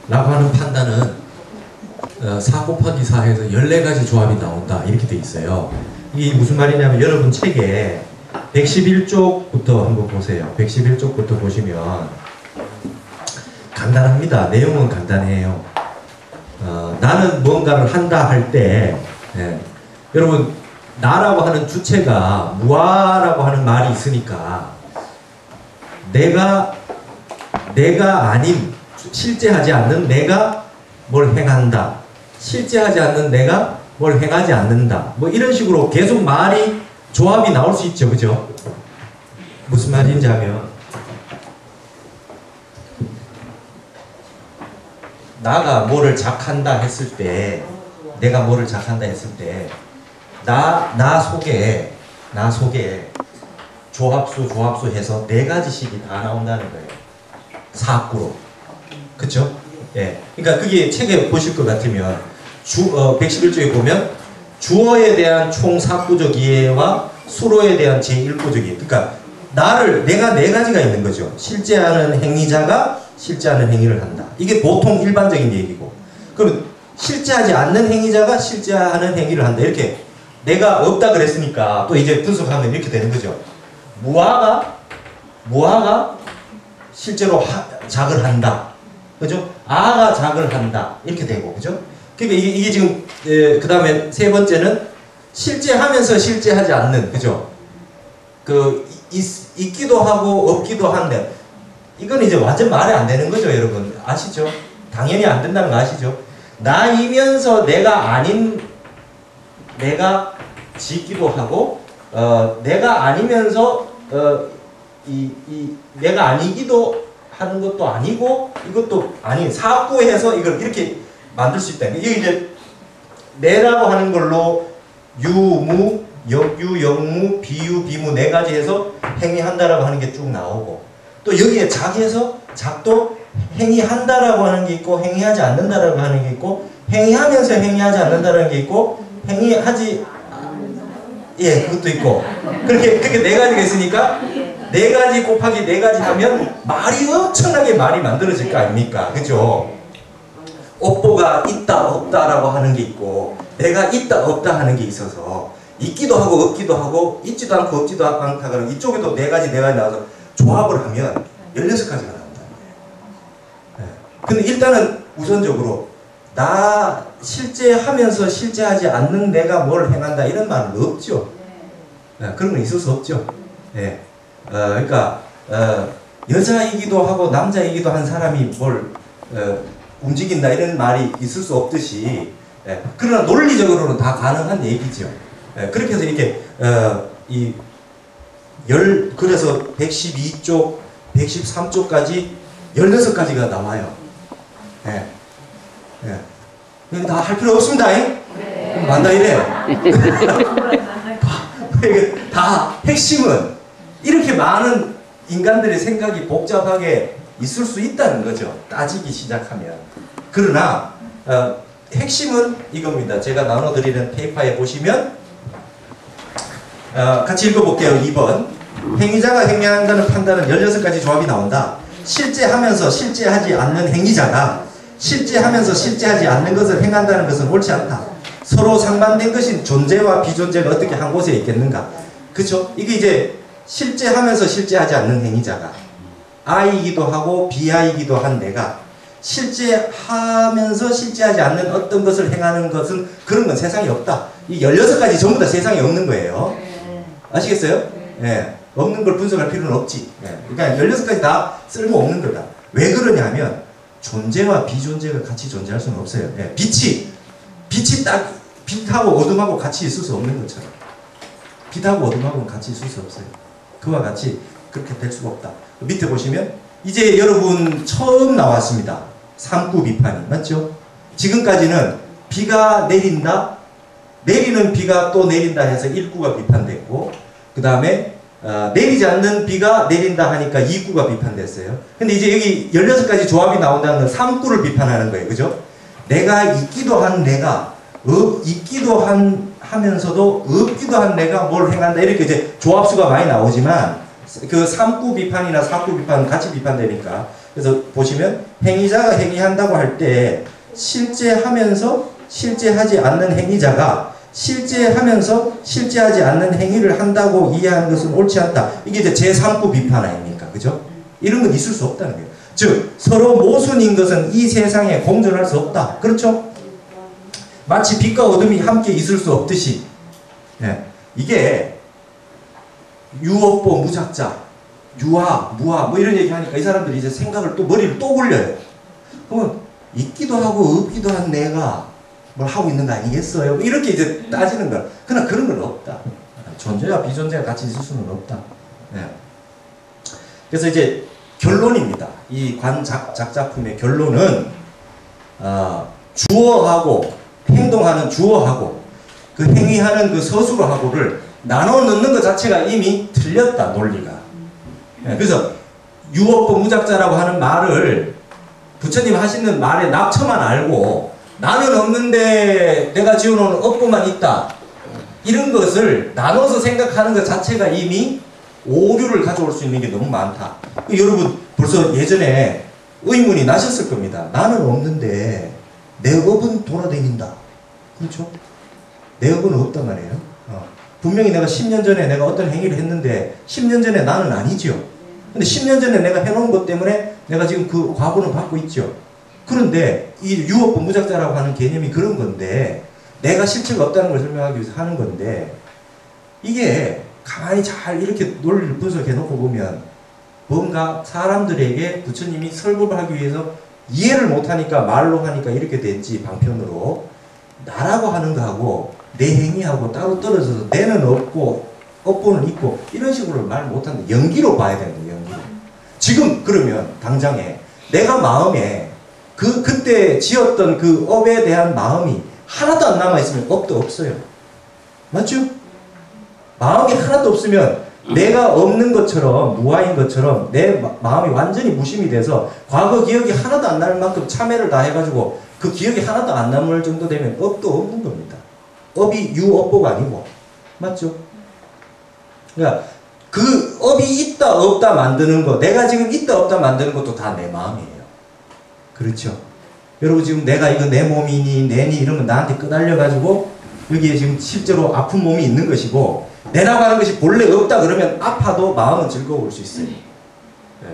라고 하는 판단은 4 곱하기 4 해서 14가지 조합이 나온다 이렇게 돼 있어요. 이게 무슨 말이냐면 여러분 책에 111쪽부터 한번 보세요. 111쪽부터 보시면 간단합니다. 내용은 간단해요. 나는 뭔가를 한다 할 때 여러분 나라고 하는 주체가 무아라고 하는 말이 있으니까 내가 아닌 실제 하지 않는 내가 뭘 행한다. 실제 하지 않는 내가 뭘 행하지 않는다. 뭐 이런 식으로 계속 말이 조합이 나올 수 있죠. 그죠? 무슨 말인지 하면 나가 뭐를 작한다 했을 때 내가 뭐를 작한다 했을 때 나 속에 조합수 해서 4가지씩이 다 나온다는 거예요. 사구로. 그쵸? 예. 그러니까 그게 책에 보실 것 같으면 111조에 보면 주어에 대한 총 4구적 이해와 수로에 대한 제1구적 이해. 그러니까 내가 4가지가 있는 거죠. 실제하는 행위자가 실제하는 행위를 한다. 이게 보통 일반적인 얘기고. 그럼 실제하지 않는 행위자가 실제하는 행위를 한다. 이렇게 내가 없다 그랬으니까 또 이제 분석하면 이렇게 되는 거죠. 무아가 실제로 작을 한다. 그죠? 아가 작을 한다. 이렇게 되고. 그죠? 그러니까 이게 지금 그 다음에 세 번째는 실제하면서 실제하지 않는. 그죠? 있기도 하고 없기도 한데 이건 이제 완전 말이 안 되는 거죠. 여러분 아시죠? 당연히 안 된다는 거 아시죠? 나이면서 내가 아닌 내가 짓기도 하고 내가 아니면서 내가 아니기도 하는 것도 아니고 이것도 아닌 사구해서 이걸 이렇게 만들 수 있다. 이게 이제 내라고 하는 걸로 유무, 역유, 역무, 비유, 비무 4가지 해서 행위한다라고 하는 게 쭉 나오고 또 여기에 작해서 작도 행위한다라고 하는 게 있고 행위하지 않는다라고 하는 게 있고 행위하면서 행위하지 않는다라는 게 있고 행위하지 그것도 있고 그렇게 4가지가 있으니까 4가지 곱하기 4가지 하면 말이 엄청나게 말이 만들어질 거 아닙니까? 그죠? 업보가 있다 없다라고 하는 게 있고 내가 있다 없다 하는 게 있어서 있기도 하고 없기도 하고 있지도 않고 없지도 않다 그러면 이쪽에도 4가지 나와서 조합을 하면 16가지가 나온다. 근데 일단은 우선적으로 나 실제하면서 실제하지 않는 내가 뭘 행한다 이런 말은 없죠. 그런 건 있을 수 없죠. 그러니까 여자이기도 하고 남자이기도 한 사람이 뭘 움직인다 이런 말이 있을 수 없듯이 그러나 논리적으로는 다 가능한 얘기죠. 그렇게 해서 이렇게 그래서 112쪽, 113쪽까지 16가지가 나와요. 다 할 필요 없습니다. 만다 이래. 다 핵심은 이렇게 많은 인간들의 생각이 복잡하게 있을 수 있다는 거죠. 따지기 시작하면. 그러나 핵심은 이겁니다. 제가 나눠드리는 페이퍼에 보시면 같이 읽어볼게요. 2번 행위자가 행위한다는 판단은 16가지 조합이 나온다. 실제하면서 실제하지 않는 행위자가 실제하면서 실제하지 않는 것을 행한다는 것은 옳지 않다. 서로 상반된 것인 존재와 비존재가 어떻게 한 곳에 있겠는가. 그쵸? 이게 이제 실제하면서 실제하지 않는 행위자가 I이기도 하고 BI이기도 한 내가 실제하면서 실제하지 않는 어떤 것을 행하는 것은 그런 건 세상에 없다. 이 16가지 전부 다 세상에 없는 거예요. 아시겠어요? 없는 걸 분석할 필요는 없지. 그러니까 16가지 다 쓸모없는 거다. 왜 그러냐면 존재와 비존재가 같이 존재할 수는 없어요. 빛이 딱 빛하고 어둠하고 같이 있을 수 없는 것처럼 빛하고 어둠하고는 같이 있을 수 없어요. 그와 같이 그렇게 될 수가 없다. 밑에 보시면 이제 여러분 처음 나왔습니다. 삼구 비판이 맞죠? 지금까지는 비가 내린다, 내리는 비가 또 내린다 해서 1구가 비판됐고 그 다음에 내리지 않는 비가 내린다 하니까 2구가 비판됐어요. 근데 이제 여기 16가지 조합이 나온다는 건 3구를 비판하는 거예요. 그죠? 내가 있기도 한 내가 있기도 하면서도 없기도 한 내가 뭘 행한다 이렇게 이제 조합수가 많이 나오지만 그 3구 비판이나 4구 비판은 같이 비판되니까 그래서 보시면 행위자가 행위한다고 할 때 실제 하면서 실제 하지 않는 행위자가 실제 하면서 실제 하지 않는 행위를 한다고 이해하는 것은 옳지 않다. 이게 이제 제3부 비판 아닙니까? 그죠? 이런 건 있을 수 없다는 거예요. 즉 서로 모순인 것은 이 세상에 공존할 수 없다. 그렇죠? 마치 빛과 어둠이 함께 있을 수 없듯이 예. 이게 유업보 무작자 유아 무아 뭐 이런 얘기 하니까 이 사람들이 이제 생각을 또 머리를 또 굴려요. 그러면 있기도 하고 없기도 한 내가 뭘 하고 있는 거 아니겠어요? 이렇게 이제 따지는 거야. 그러나 그런 건 없다. 존재와 비존재가 같이 있을 수는 없다. 예. 그래서 이제 결론입니다. 이 관작작품의 결론은 주어하고 행동하는 주어하고 그 행위하는 그 서술어하고를 나눠 넣는 것 자체가 이미 틀렸다. 논리가. 예, 그래서 유업보 무작자라고 하는 말을 부처님 하시는 말의 낙처만 알고 나는 없는데 내가 지어놓은 업보만 있다. 이런 것을 나눠서 생각하는 것 자체가 이미 오류를 가져올 수 있는 게 너무 많다. 여러분 벌써 예전에 의문이 나셨을 겁니다. 나는 없는데 내 업은 돌아다닌다. 그렇죠? 내 업은 없단 말이에요. 분명히 내가 10년 전에 내가 어떤 행위를 했는데 10년 전에 나는 아니죠. 근데 10년 전에 내가 해놓은 것 때문에 내가 지금 그 과보는 받고 있죠. 그런데 이 유업보 무작자라고 하는 개념이 그런 건데 내가 실체가 없다는 걸 설명하기 위해서 하는 건데 이게 가만히 잘 이렇게 논리를 분석해 놓고 보면 뭔가 사람들에게 부처님이 설법을 하기 위해서 이해를 못하니까 말로 하니까 이렇게 됐지 방편으로 나라고 하는 거하고 내 행위하고 따로 떨어져서 내는 없고 업보는 있고 이런 식으로 말 못하는데 연기로 봐야 되는 거예요. 연기로. 지금 그러면 당장에 내가 마음에 그때 지었던 그 업에 대한 마음이 하나도 안 남아있으면 업도 없어요. 맞죠? 마음이 하나도 없으면 내가 없는 것처럼 무아인 것처럼 내 마음이 완전히 무심이 돼서 과거 기억이 하나도 안 날 만큼 참회를 다 해가지고 그 기억이 하나도 안 남을 정도 되면 업도 없는 겁니다. 업이 유업보가 아니고. 맞죠? 그러니까 그 업이 있다 없다 만드는 거 내가 지금 있다 없다 만드는 것도 다 내 마음이에요. 그렇죠? 여러분 지금 내가 이거 내 몸이니 내니 이러면 나한테 끄달려가지고 여기에 지금 실제로 아픈 몸이 있는 것이고 내라고 하는 것이 본래 없다 그러면 아파도 마음은 즐거울 수 있어요. 네.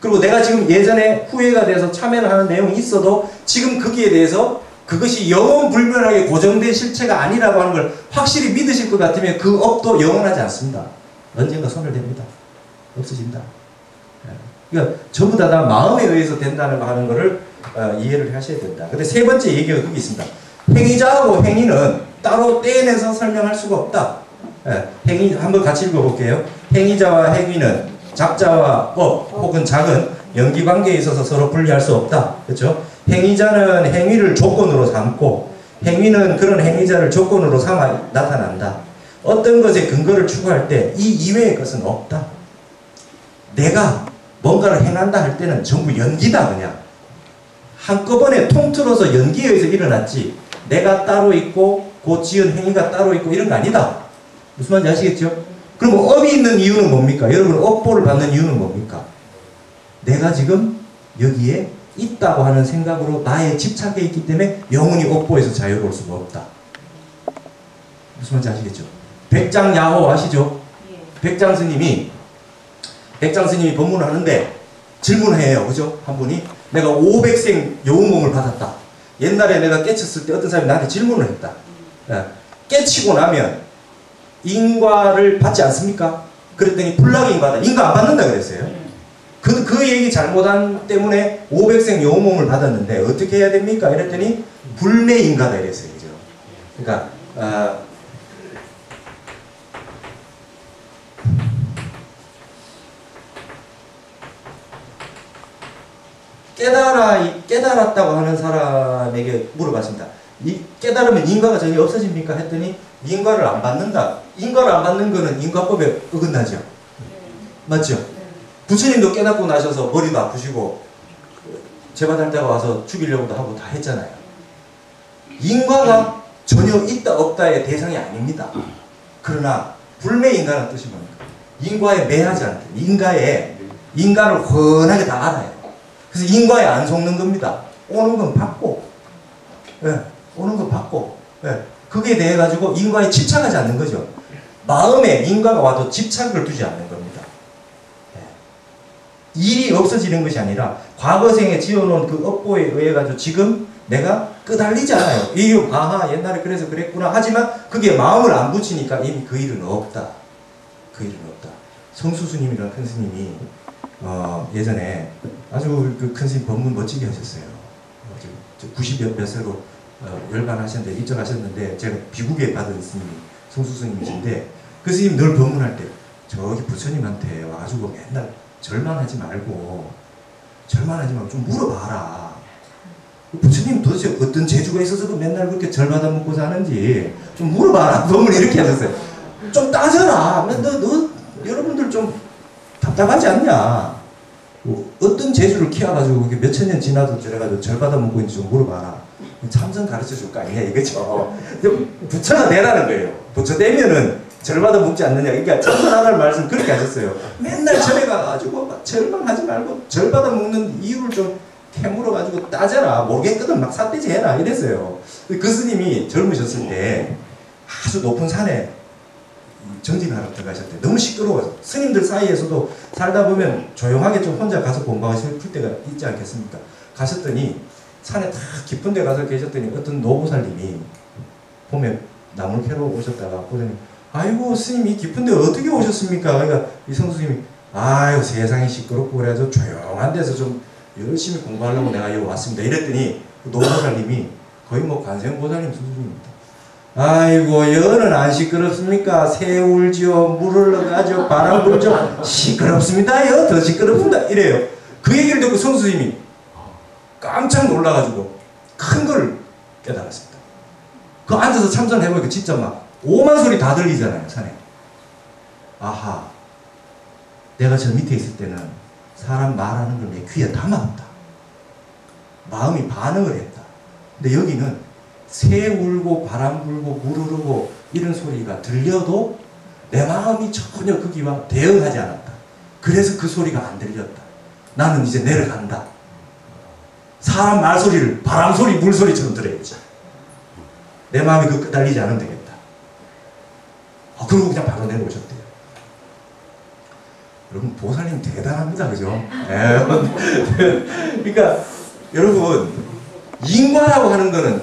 그리고 내가 지금 예전에 후회가 돼서 참여를 하는 내용이 있어도 지금 거기에 대해서 그것이 영원불변하게 고정된 실체가 아니라고 하는 걸 확실히 믿으실 것 같으면 그 업도 영원하지 않습니다. 언젠가 손을 댑니다. 없어진다. 네. 그러니까 전부 다 마음에 의해서 된다는 거 하는 거를 이해를 하셔야 된다. 근데 세 번째 얘기가 거기 있습니다. 행위자하고 행위는 따로 떼내서 설명할 수가 없다. 예, 행위 한번 같이 읽어볼게요. 행위자와 행위는 작자와 업 혹은 작은 연기관계에 있어서 서로 분리할 수 없다. 그렇죠? 행위자는 행위를 조건으로 삼고 행위는 그런 행위자를 조건으로 삼아 나타난다. 어떤 것에 근거를 추구할 때 이 이외의 것은 없다. 내가 뭔가를 행한다 할 때는 전부 연기다. 그냥 한꺼번에 통틀어서 연기에 의해서 일어났지 내가 따로 있고 그 지은 행위가 따로 있고 이런 거 아니다. 무슨 말인지 아시겠죠? 그럼 업이 있는 이유는 뭡니까? 여러분 업보를 받는 이유는 뭡니까? 내가 지금 여기에 있다고 하는 생각으로 나에 집착해 있기 때문에 영원히 업보에서 자유로울 수가 없다. 무슨 말인지 아시겠죠? 백장야호 아시죠? 백장 스님이 법문을 하는데 질문을 해요. 그죠? 한 분이 내가 500생 여우몸을 받았다. 옛날에 내가 깨쳤을 때 어떤 사람이 나한테 질문을 했다. 깨치고 나면 인과를 받지 않습니까? 그랬더니 불락인과다. 인과 안 받는다 그랬어요. 그 얘기 잘못한 때문에 500생 여우몸을 받았는데 어떻게 해야 됩니까? 이랬더니 불매인과다 이랬어요. 그죠? 그러니까 깨달았다고 하는 사람에게 물어봤습니다. 깨달으면 인과가 전혀 없어집니까? 했더니 인과를 안 받는다. 인과를 안 받는 거는 인과법에 어긋나죠. 맞죠? 부처님도 깨닫고 나셔서 머리도 아프시고 제바달대가 와서 죽이려고도 하고 다 했잖아요. 인과가 전혀 있다 없다의 대상이 아닙니다. 그러나 불매인과는 뜻이 뭡니까? 인과에 매하지 않다. 인과를 훤하게 다 알아요. 그래서 인과에 안 속는 겁니다. 오는 건 받고, 예, 오는 건 받고, 예, 그게 대해 가지고 인과에 집착하지 않는 거죠. 마음에 인과가 와도 집착을 두지 않는 겁니다. 예. 일이 없어지는 것이 아니라 과거생에 지어놓은 그 업보에 의해 가지고 지금 내가 끄달리지 않아요. 아하 옛날에 그래서 그랬구나 하지만 그게 마음을 안 붙이니까 이미 그 일은 없다. 그 일은 없다. 성수스님이라는 큰 스님이 예전에 아주 그 큰 스님 법문 멋지게 하셨어요. 90몇 세로 열반하셨는데 입적하셨는데 제가 비구계 받은 스님이 성수스님이신데 그 스님 늘 법문할 때 저기 부처님한테 와가지고 맨날 절만하지 말고 좀 물어봐라. 부처님 도대체 어떤 재주가 있어서 맨날 그렇게 절 받아 먹고 사는지 좀 물어봐라. 법문을 이렇게 하셨어요. 좀 따져라. 너 여러분들 좀 답답하지 않냐? 뭐 어떤 재주를 키워가지고 몇천 년 지나도 저래가지고 절 받아 먹고 있는지 좀 물어봐라. 참선 가르쳐 줄 거 아니냐 이거죠. 부처가 되라는 거예요. 부처 되면은 절 받아 먹지 않느냐. 그러니까 참선하라는 말씀 그렇게 하셨어요. 맨날 절에 가가지고 절만 하지 말고 절 받아 먹는 이유를 좀 캐물어가지고 따져라. 모르겠거든 막 삿대질 해라 이랬어요. 그 스님이 젊으셨을 때 아주 높은 산에 정진하러 들어가셨대. 너무 시끄러워서 스님들 사이에서도 살다 보면 조용하게 좀 혼자 가서 공부하고 싶을 때가 있지 않겠습니까? 가셨더니 산에 딱 깊은 데 가서 계셨더니 어떤 노보살님이 봄에 나물 캐러 오셨다가 보더니 아이고 스님이 깊은 데 어떻게 오셨습니까? 그러니까 이 성수님이 아유 세상이 시끄럽고 그래서 조용한 데서 좀 열심히 공부하려고 내가 여기 왔습니다. 이랬더니 그 노보살님이 거의 뭐 관세음보살님 수준입니다. 아이고 여는 안 시끄럽습니까? 새 울지요 물을 넣어가지고 바람 불죠. 시끄럽습니다. 더 시끄럽습니다. 이래요. 그 얘기를 듣고 성수님이 깜짝 놀라가지고 큰 걸 깨달았습니다. 그 앉아서 참선해보니까 진짜 막 오만 소리 다 들리잖아요 산에. 아하 내가 저 밑에 있을 때는 사람 말하는 걸 내 귀에 담았다. 마음이 반응을 했다. 근데 여기는 새 울고 바람 불고 물 흐르고 이런 소리가 들려도 내 마음이 전혀 거기와 대응하지 않았다. 그래서 그 소리가 안 들렸다. 나는 이제 내려간다. 사람 말소리를 바람소리 물소리처럼 들어야지. 내 마음이 그 끄달리지 않으면 되겠다. 그러고 그냥 바로 내려오셨대요. 여러분 보살님 대단합니다. 그죠? 그러니까 여러분 인과라고 하는 거는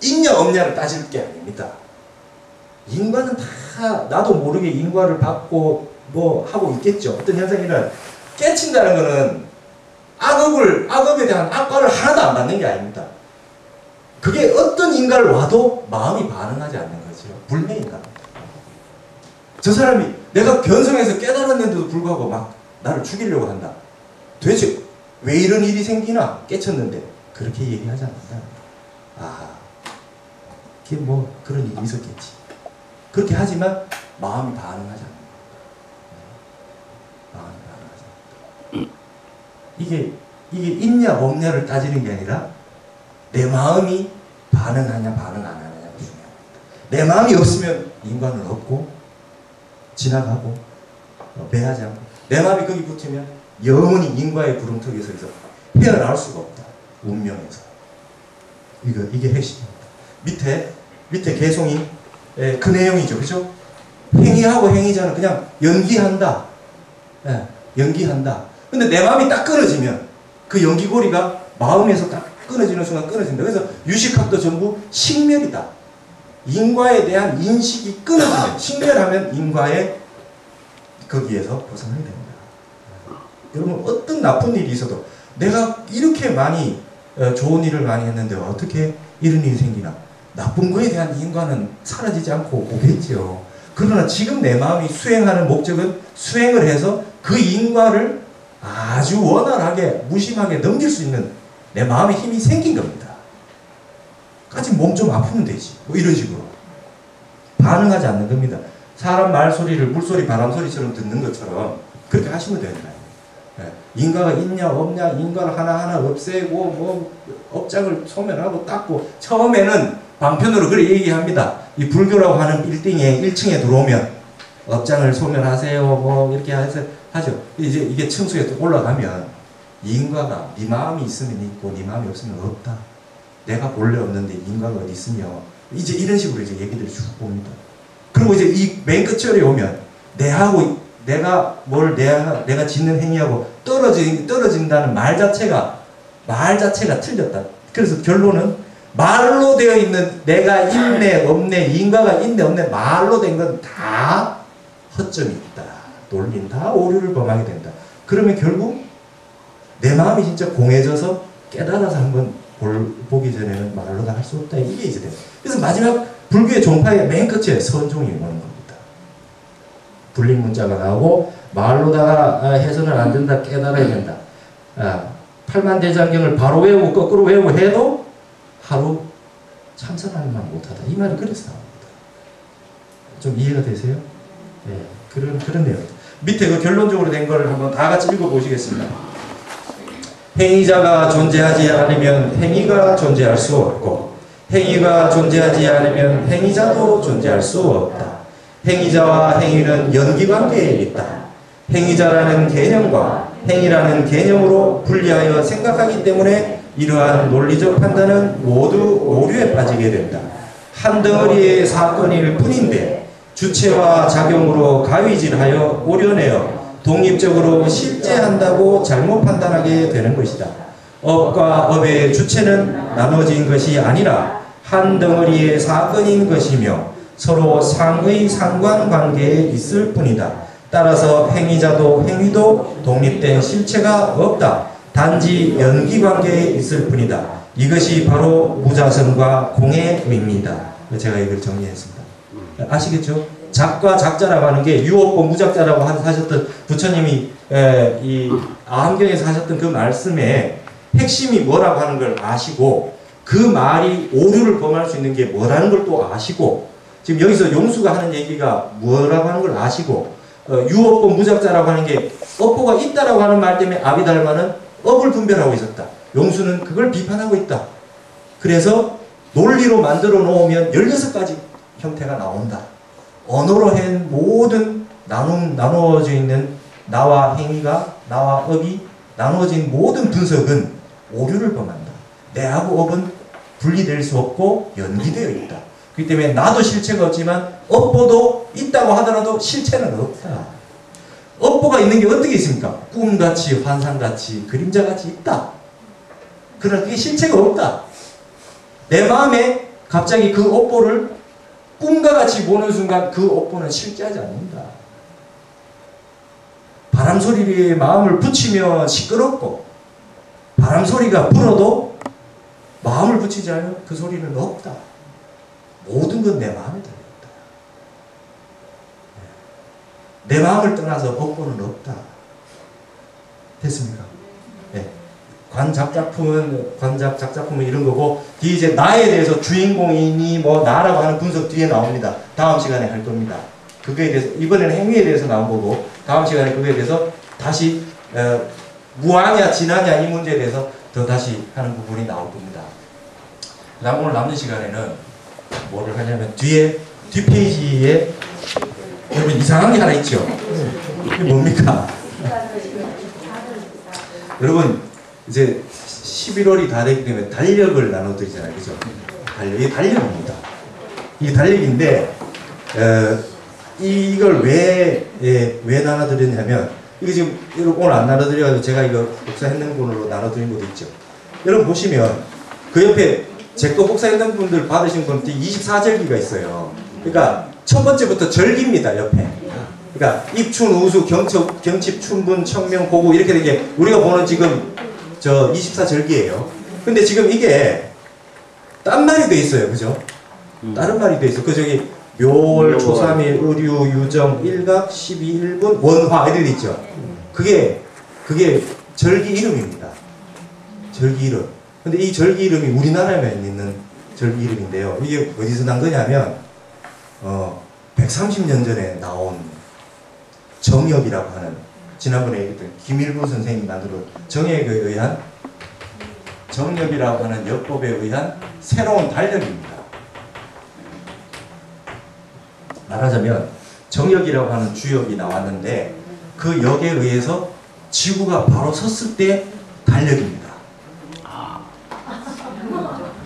있냐 없냐를 따질 게 아닙니다. 인과는 다 나도 모르게 인과를 받고 뭐 하고 있겠죠. 어떤 현상이는 깨친다는 거는 악업에 대한 악과를 하나도 안 받는 게 아닙니다. 그게 어떤 인과를 와도 마음이 반응하지 않는 거죠. 불매인가. 저 사람이 내가 견성해서 깨달았는데도 불구하고 막 나를 죽이려고 한다. 도대체 왜 이런 일이 생기나 깨쳤는데 그렇게 얘기하지 않는다. 그게 뭐 그런 일이 있었겠지. 그렇게 하지만 마음이 반응하지 않는 거예요. 마음이 반응하지 않는 거예요. 이게 있냐 없냐를 따지는 게 아니라 내 마음이 반응하냐 반응 안 하냐가 중요합니다. 내 마음이 없으면 인간은 없고 지나가고 매하지 않고 내 마음이 거기 붙으면 영원히 인과의 구름턱에서 헤어나올 수가 없다. 운명에서. 이게 핵심입니다. 밑에 개송이 그 내용이죠. 그죠? 행위하고 행위자는 그냥 연기한다. 연기한다. 근데 내 마음이 딱 끊어지면 그 연기고리가 마음에서 딱 끊어지는 순간 끊어진다. 그래서 유식학도 전부 식멸이다. 인과에 대한 인식이 끊어지면 식멸하면 인과에 거기에서 벗어나야 됩니다. 여러분 어떤 나쁜 일이 있어도 내가 이렇게 많이 좋은 일을 많이 했는데 어떻게 이런 일이 생기나. 나쁜 거에 대한 인과는 사라지지 않고 오겠죠. 그러나 지금 내 마음이 수행하는 목적은 수행을 해서 그 인과를 아주 원활하게 무심하게 넘길 수 있는 내 마음의 힘이 생긴 겁니다. 까지 몸 좀 아프면 되지. 뭐 이런 식으로. 반응하지 않는 겁니다. 사람 말소리를 물소리 바람소리처럼 듣는 것처럼 그렇게 하시면 됩니다. 인과가 있냐 없냐 인과를 하나하나 없애고 뭐 업장을 소멸하고 닦고 처음에는 방편으로 그렇게 얘기합니다. 이 불교라고 하는 빌딩에 1층에 들어오면 업장을 소멸하세요 뭐 이렇게 하죠. 이제 이게 층수에 또 올라가면 인과가 네 마음이 있으면 있고 네 마음이 없으면 없다. 내가 본래 없는데 인과가 어디 있으며 이제 이런 식으로 이제 얘기들을 쭉 봅니다. 그리고 이제 이 맨 끝절에 오면 내가 짓는 행위하고 떨어진다는 말 자체가 틀렸다. 그래서 결론은 말로 되어 있는 내가 있네 없네 인과가 있네 없네 말로 된 건 다 허점이 있다. 논리는 다 오류를 범하게 된다. 그러면 결국 내 마음이 진짜 공해져서 깨달아서 한번 보기 전에는 말로 다 할 수 없다. 이게 이제 돼요. 그래서 마지막 불교의 종파의 맨 끝에 선종이 오는 겁니다. 불림 문자가 나오고 말로다가 해서는 안 된다. 깨달아야 된다. 팔만대장경을 바로 외우고 거꾸로 외우고 해도 하루 참선하는 만 못하다. 이 말이 그래서 나옵니다. 좀 이해가 되세요? 네, 그런 내용. 밑에 그 결론적으로 된 걸 한번 다 같이 읽어보시겠습니다. 행위자가 존재하지 않으면 행위가 존재할 수 없고 행위가 존재하지 않으면 행위자도 존재할 수 없다. 행위자와 행위는 연기관계에 있다. 행위자라는 개념과 행위라는 개념으로 분리하여 생각하기 때문에 이러한 논리적 판단은 모두 오류에 빠지게 된다. 한 덩어리의 사건일 뿐인데 주체와 작용으로 가위질하여 오려내어 독립적으로 실제한다고 잘못 판단하게 되는 것이다. 업과 업의 주체는 나눠진 것이 아니라 한 덩어리의 사건인 것이며 서로 상의 상관관계에 있을 뿐이다. 따라서 행위자도 행위도 독립된 실체가 없다. 단지 연기관계에 있을 뿐이다. 이것이 바로 무자성과 공의 의미이다. 제가 이걸 정리했습니다. 아시겠죠? 작과 작자라고 하는 게 유업보 무작자라고 하셨던 부처님이 이 아함경에서 하셨던 그 말씀에 핵심이 뭐라고 하는 걸 아시고 그 말이 오류를 범할 수 있는 게 뭐라는 걸 또 아시고 지금 여기서 용수가 하는 얘기가 뭐라고 하는 걸 아시고 유업보 무작자라고 하는 게 업보가 있다라고 하는 말 때문에 아비달마는 업을 분별하고 있었다. 용수는 그걸 비판하고 있다. 그래서 논리로 만들어 놓으면 16가지 형태가 나온다. 언어로 한 모든 나누어져 있는 나와 행위가 나와 업이 나누어진 모든 분석은 오류를 범한다. 내하고 업은 분리될 수 없고 연기되어 있다. 그렇기 때문에 나도 실체가 없지만 업보도 있다고 하더라도 실체는 없다. 업보가 있는 게 어떻게 있습니까? 꿈같이 환상같이 그림자같이 있다. 그러나 그게 실체가 없다. 내 마음에 갑자기 그 업보를 꿈과 같이 보는 순간 그 업보는 실제하지 않는다. 바람소리에 마음을 붙이면 시끄럽고 바람소리가 불어도 마음을 붙이지 않으면 그 소리는 없다. 모든 건 내 마음에 달려있다. 내 마음을 떠나서 업보는 없다. 됐습니까? 네. 관작작품은 이런 거고 뒤에 이제 나에 대해서 주인공이니 뭐 나라고 하는 분석 뒤에 나옵니다. 다음 시간에 할 겁니다. 그거에 대해서 이번에는 행위에 대해서 나온 거고 다음 시간에 그거에 대해서 다시 무아냐 진하냐 이 문제에 대해서 더 다시 하는 부분이 나올 겁니다. 그 다음 오늘 남는 시간에는 뭐를 하냐면 뒷페이지에 여러분 이상한 게 하나 있죠? 이게 뭡니까? 여러분 이제 11월이 다 되기 때문에 달력을 나눠드리잖아요. 그죠? 이게 달력입니다. 이게 달력인데 이걸 왜 나눠드렸냐면 이거 지금 오늘 안 나눠드려가지고 제가 이거 복사했는분으로 나눠드린 것도 있죠. 여러분 보시면 그 옆에 제 거 복사했는 분들 받으신 분 24절기가 있어요. 그러니까 첫 번째부터 절기입니다. 옆에. 그러니까 입춘, 우수, 경칩, 춘분, 청명, 고구 이렇게 된 게 우리가 보는 지금 저 24절기예요. 근데 지금 이게 딴 말이 돼 있어요. 그죠? 다른 말이 돼 있어. 그 저기 묘월, 초삼일, 의류, 유정, 일각, 12일분, 원화 이렇게 돼 있죠. 그게 절기 이름입니다. 절기 이름. 근데 이 절기 이름이 우리나라에만 있는 절기 이름인데요. 이게 어디서 난 거냐면 130년 전에 나온 정역이라고 하는 지난번에 얘기했던 김일부 선생님이 만들어 정역에 의한 정역이라고 하는 역법에 의한 새로운 달력입니다. 말하자면 정역이라고 하는 주역이 나왔는데 그 역에 의해서 지구가 바로 섰을 때 달력입니다.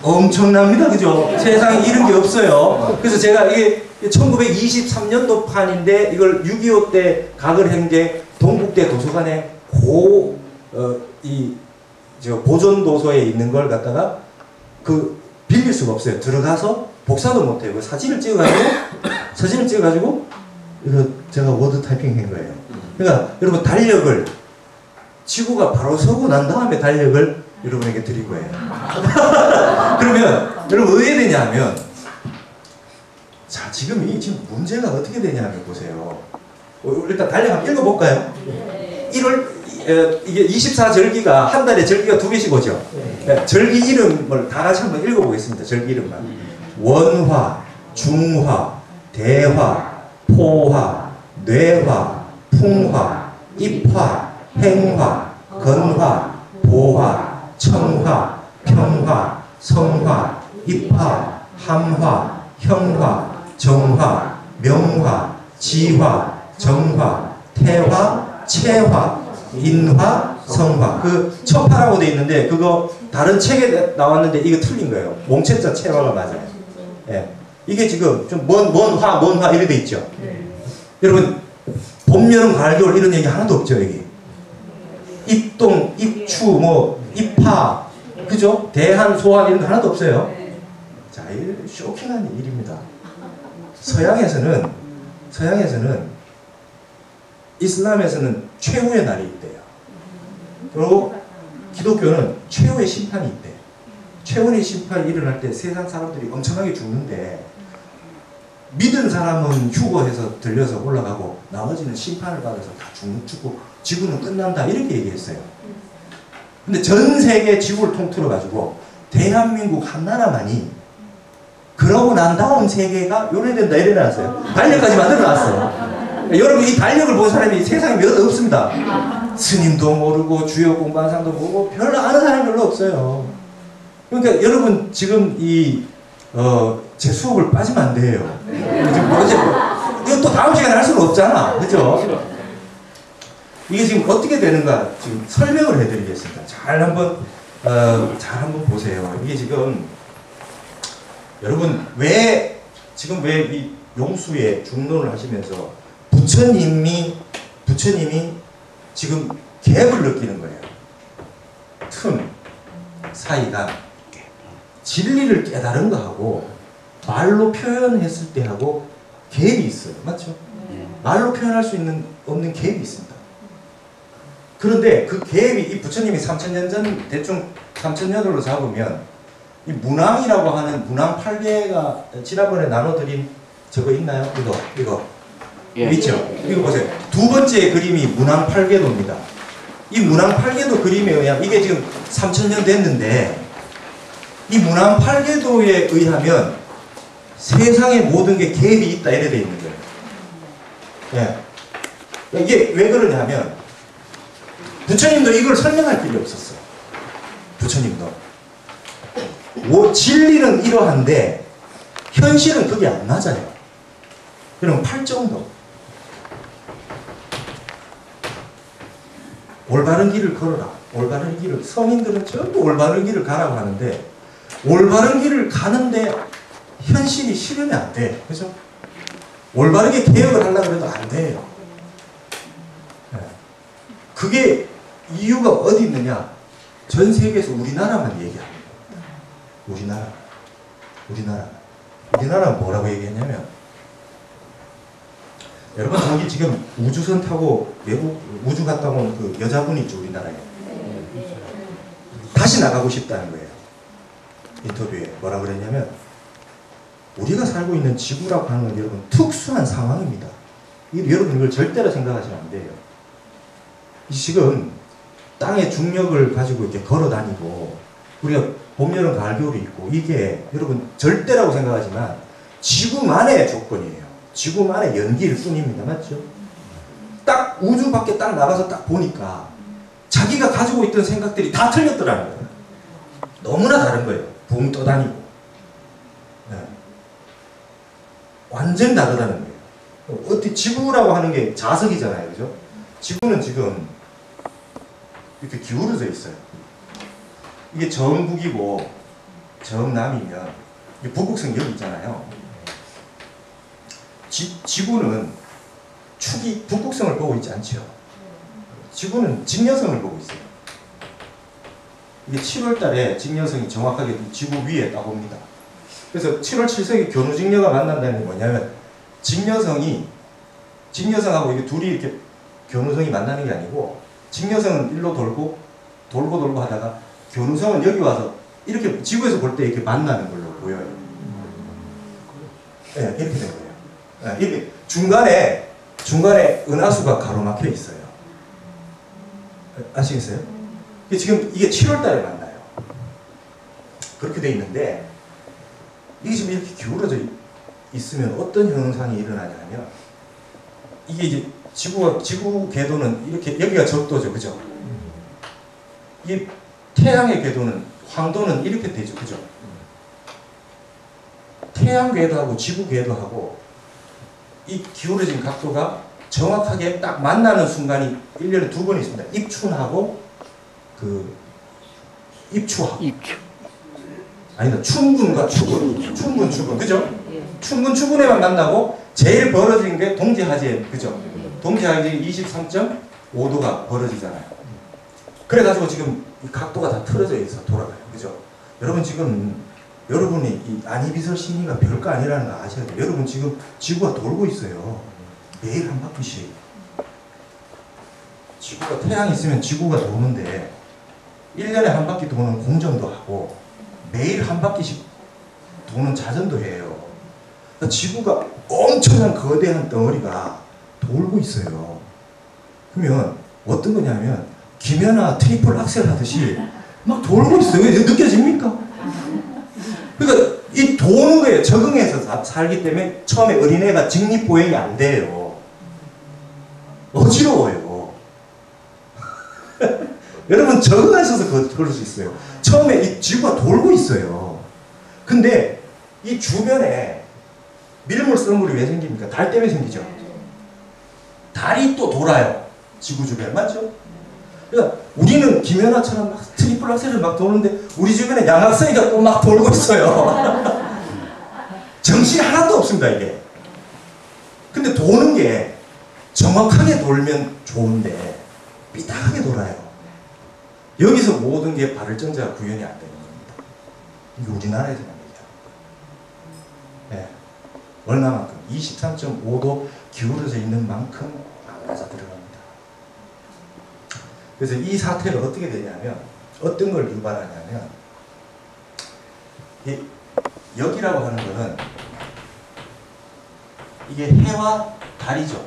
엄청납니다. 그죠? 세상에 이런 게 없어요. 그래서 제가 이게 1923년도 판인데 이걸 6.25 때 각을 한 게 동국대 도서관에 보존 도서에 있는 걸 갖다가 빌릴 수가 없어요. 들어가서 복사도 못해요. 그 사진을 찍어가지고 이거 제가 워드 타이핑 한 거예요. 그러니까 여러분 달력을 지구가 바로 서고 난 다음에 달력을 여러분에게 드릴 거예요. 그러면 여러분 왜 되냐면 자 지금 문제가 어떻게 되냐면 보세요. 일단 달력 한번 읽어볼까요? 1월 이게 24절기가 한 달에 절기가 2개씩 오죠. 절기 이름을 다 같이 한번 읽어보겠습니다. 절기 이름만. 원화, 중화, 대화, 포화, 뇌화, 풍화, 입화, 행화, 건화, 보화, 청화, 평화, 성화, 입화, 함화, 형화, 정화, 명화, 지화, 정화, 태화, 체화, 인화, 성화. 그 처파라고 돼 있는데 그거 다른 책에 나왔는데 이거 틀린 거예요. 몽체자 체화가 맞아요. 예. 이게 지금 좀 뭔 화 이렇게 돼 있죠. 여러분 봄, 여름, 가을, 겨울 이런 얘기 하나도 없죠 여기. 입동, 입추, 입하, 그죠? 대한, 소환 이런 거 하나도 없어요. 자, 이 쇼킹한 일입니다. 서양에서는 이슬람에서는 최후의 날이 있대요. 그리고 기독교는 최후의 심판이 있대요. 최후의 심판이 일어날 때 세상 사람들이 엄청나게 죽는데 믿은 사람은 휴거해서 들려서 올라가고 나머지는 심판을 받아서 다 죽고 지구는 끝난다 이렇게 얘기했어요. 근데 전 세계 지구를 통틀어 가지고 대한민국 한 나라만이 그러고 난 다음 세계가 요래된다 이래 놨어요. 달력까지 만들어 놨어요. 여러분 이 달력을 본 사람이 세상에 몇 없습니다. 스님도 모르고 주요 공반상도 모르고 별로 아는 사람이 별로 없어요. 그러니까 여러분 지금 제 수업을 빠지면 안 돼요. 이거 또 다음 시간에 할 수는 없잖아. 그죠? 이게 지금 어떻게 되는가 지금 설명을 해드리겠습니다. 잘 한번 보세요. 이게 지금 여러분 왜 이 용수의 중론을 하시면서 부처님이 지금 갭을 느끼는 거예요. 틈 사이가 진리를 깨달은 거하고 말로 표현했을 때하고 갭이 있어요. 맞죠? 말로 표현할 수 없는 갭이 있습니다. 그런데 그 갭이 이 부처님이 3000년 전 대충 3000년으로 잡으면 이 문왕이라고 하는 문왕 8개가 지난번에 나눠드린 저거 있나요? 이거 예. 있죠? 이거 보세요. 두 번째 그림이 문왕 8개도입니다. 이 문왕 8개도 그림에 의하면 이게 지금 3000년 됐는데 이 문왕 8개도에 의하면 세상의 모든 게 갭이 있다 이래 돼 있는 거예요. 예. 이게 왜 그러냐면 부처님도 이걸 설명할 필요 없었어요. 부처님도 진리는 이러한데 현실은 그게 안 맞아요. 그럼 8정도 올바른 길을 걸어라. 올바른 길을 성인들은 전부 올바른 길을 가라고 하는데 올바른 길을 가는데 현실이 실현이 안 돼. 그죠? 올바르게 개혁을 하려고 해도 안 돼요. 그게 이유가 어디 있느냐? 전 세계에서 우리나라만 얘기합니다. 우리나라는 뭐라고 얘기했냐면 여러분 저기 지금 우주선 타고 외국 우주 갔다 온 그 여자분이 있죠 우리나라에. 다시 나가고 싶다는 거예요. 인터뷰에 뭐라 그랬냐면 우리가 살고 있는 지구라고 하는 건 여러분 특수한 상황입니다. 여러분 이걸 절대로 생각하시면 안 돼요. 지금 땅의 중력을 가지고 이렇게 걸어 다니고 우리가 봄, 여름, 가을, 겨울이 있고 이게 여러분 절대라고 생각하지만 지구만의 조건이에요. 지구만의 연기일 뿐입니다. 맞죠? 딱 우주 밖에 딱 나가서 딱 보니까 자기가 가지고 있던 생각들이 다 틀렸더라는 거예요. 너무나 다른 거예요. 붕 떠다니고. 네. 완전 다르다는 거예요. 어떻게 지구라고 하는 게 자석이잖아요. 그죠? 지구는 지금 이렇게 기울어져 있어요. 이게 정북이고 정남이면 북극성 여기 있잖아요. 지구는 축이 북극성을 보고 있지 않죠. 지구는 직녀성을 보고 있어요. 이게 7월 달에 직녀성이 정확하게 지구 위에 딱 옵니다. 그래서 7월 7석이 견우직녀가 만난다는 게 뭐냐면 직녀성하고 이게 둘이 이렇게 견우성이 만나는 게 아니고 직녀성은 일로 돌고 하다가 견우성은 여기 와서 이렇게 지구에서 볼 때 이렇게 만나는 걸로 보여요. 네, 이렇게 된 거예요. 네, 이렇게 중간에 은하수가 가로막혀 있어요. 아시겠어요? 지금 이게 7월 달에 만나요. 그렇게 돼 있는데 이게 지금 이렇게 기울어져 있으면 어떤 현상이 일어나냐면 이게 이제 지구 궤도는 이렇게 여기가 적도죠, 그죠? 이 태양의 궤도는 황도는 이렇게 되죠, 그죠? 태양 궤도하고 지구 궤도하고 이 기울어진 각도가 정확하게 딱 만나는 순간이 1년에 2번 있습니다. 입춘하고 입추하고. 아니다. 춘분과 추분. 춘분, 추분. 그죠? 춘분, 추분에만 만나고 제일 벌어진 게 동지하지. 그죠? 동지하지 23.5도가 벌어지잖아요. 그래가지고 지금 이 각도가 다 틀어져 있어 돌아가요. 그죠? 여러분 지금 여러분이 이 안이비설 심리가 별거 아니라는 거 아셔야 돼요. 여러분 지금 지구가 돌고 있어요. 매일 한 바퀴씩. 지구가 태양이 있으면 지구가 도는데 1년에 한 바퀴 도는 공전도 하고 매일 한 바퀴씩 도는 자전도 해요. 그러니까 지구가 엄청난 거대한 덩어리가 돌고 있어요. 그러면 어떤 거냐면 김연아 트리플 악셀 하듯이 막 돌고 있어요. 느껴집니까? 그러니까 이 도는 거에 적응해서 살기 때문에 처음에 어린애가 직립보행이 안 돼요. 어지러워요. 여러분 적응하셔서 그럴 수 있어요. 처음에 이 지구가 돌고 있어요. 근데 이 주변에 밀물 썰물이 왜 생깁니까? 달 때문에 생기죠. 달이 또 돌아요. 지구 주변 맞죠? 그러니까 우리는 김연아처럼 막 트리플 악셀을 막 도는데 우리 주변에 양악성이가 또 막 돌고 있어요. 정신이 하나도 없습니다 이게. 근데 도는 게 정확하게 돌면 좋은데 삐딱하게 돌아요. 여기서 모든 게 발전자가 구현이 안 되는 겁니다. 이게 우리나라에서만 얘기합니다. 네. 얼마만큼? 23.5도 기울어져 있는 만큼 맞아 들어갑니다. 그래서 이 사태가 어떻게 되냐면 어떤 걸 유발하냐면 이 여기라고 하는 거는 이게 해와 달이죠.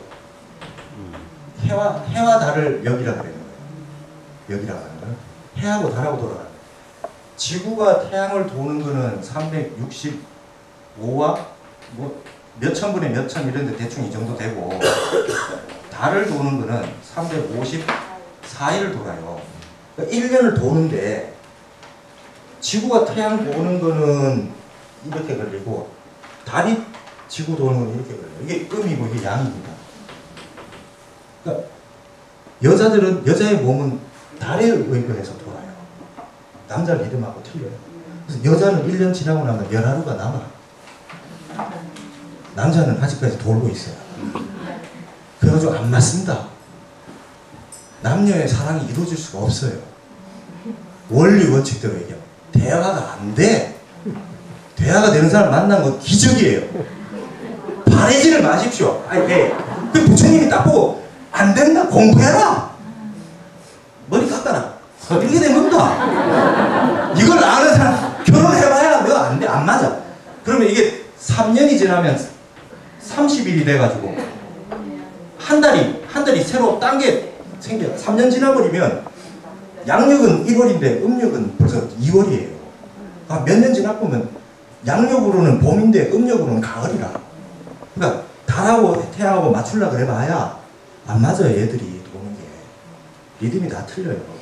해와 달을 여기라고 하는 거예요. 여기라고 하는 거는 해하고 달하고 돌아가는 거예요. 지구가 태양을 도는 거는 365와 뭐 몇천 분의 몇천 이런데 대충 이 정도 되고 달을 도는 거는 354일을 돌아요. 그러니까 1년을 도는데 지구가 태양 도는 거는 이렇게 걸리고 달이 지구 도는 건 이렇게 걸려요. 이게 음이고 이게 양입니다. 그러니까 여자의 몸은 달에 의거해서 돌아요. 남자 리듬하고 틀려요. 그래서 여자는 1년 지나고 나면 열하루가 남아. 남자는 아직까지 돌고 있어요. 그래가지고 안 맞습니다. 남녀의 사랑이 이루어질 수가 없어요. 원리 원칙대로 얘기하면 대화가 안 돼. 대화가 되는 사람 만난 건 기적이에요. 바래지를 마십시오. 아니 왜? 그 부처님이 딱 보고 안 된다 공부해라. 머리 깎아라. 이렇게 된 겁니다. 이걸 아는 사람 결혼해봐야 너 안 돼. 안 맞아. 그러면 이게 3년이 지나면 30일이 돼가지고 한 달이 새로 딴 게 생겨요. 3년 지나버리면 양력은 1월인데 음력은 벌써 2월이에요. 몇 년 지나보면 양력으로는 봄인데 음력으로는 가을이라. 그러니까 달하고 태양하고 맞추려고 그래봐야 안 맞아요. 얘들이 도는 게. 리듬이 다 틀려요.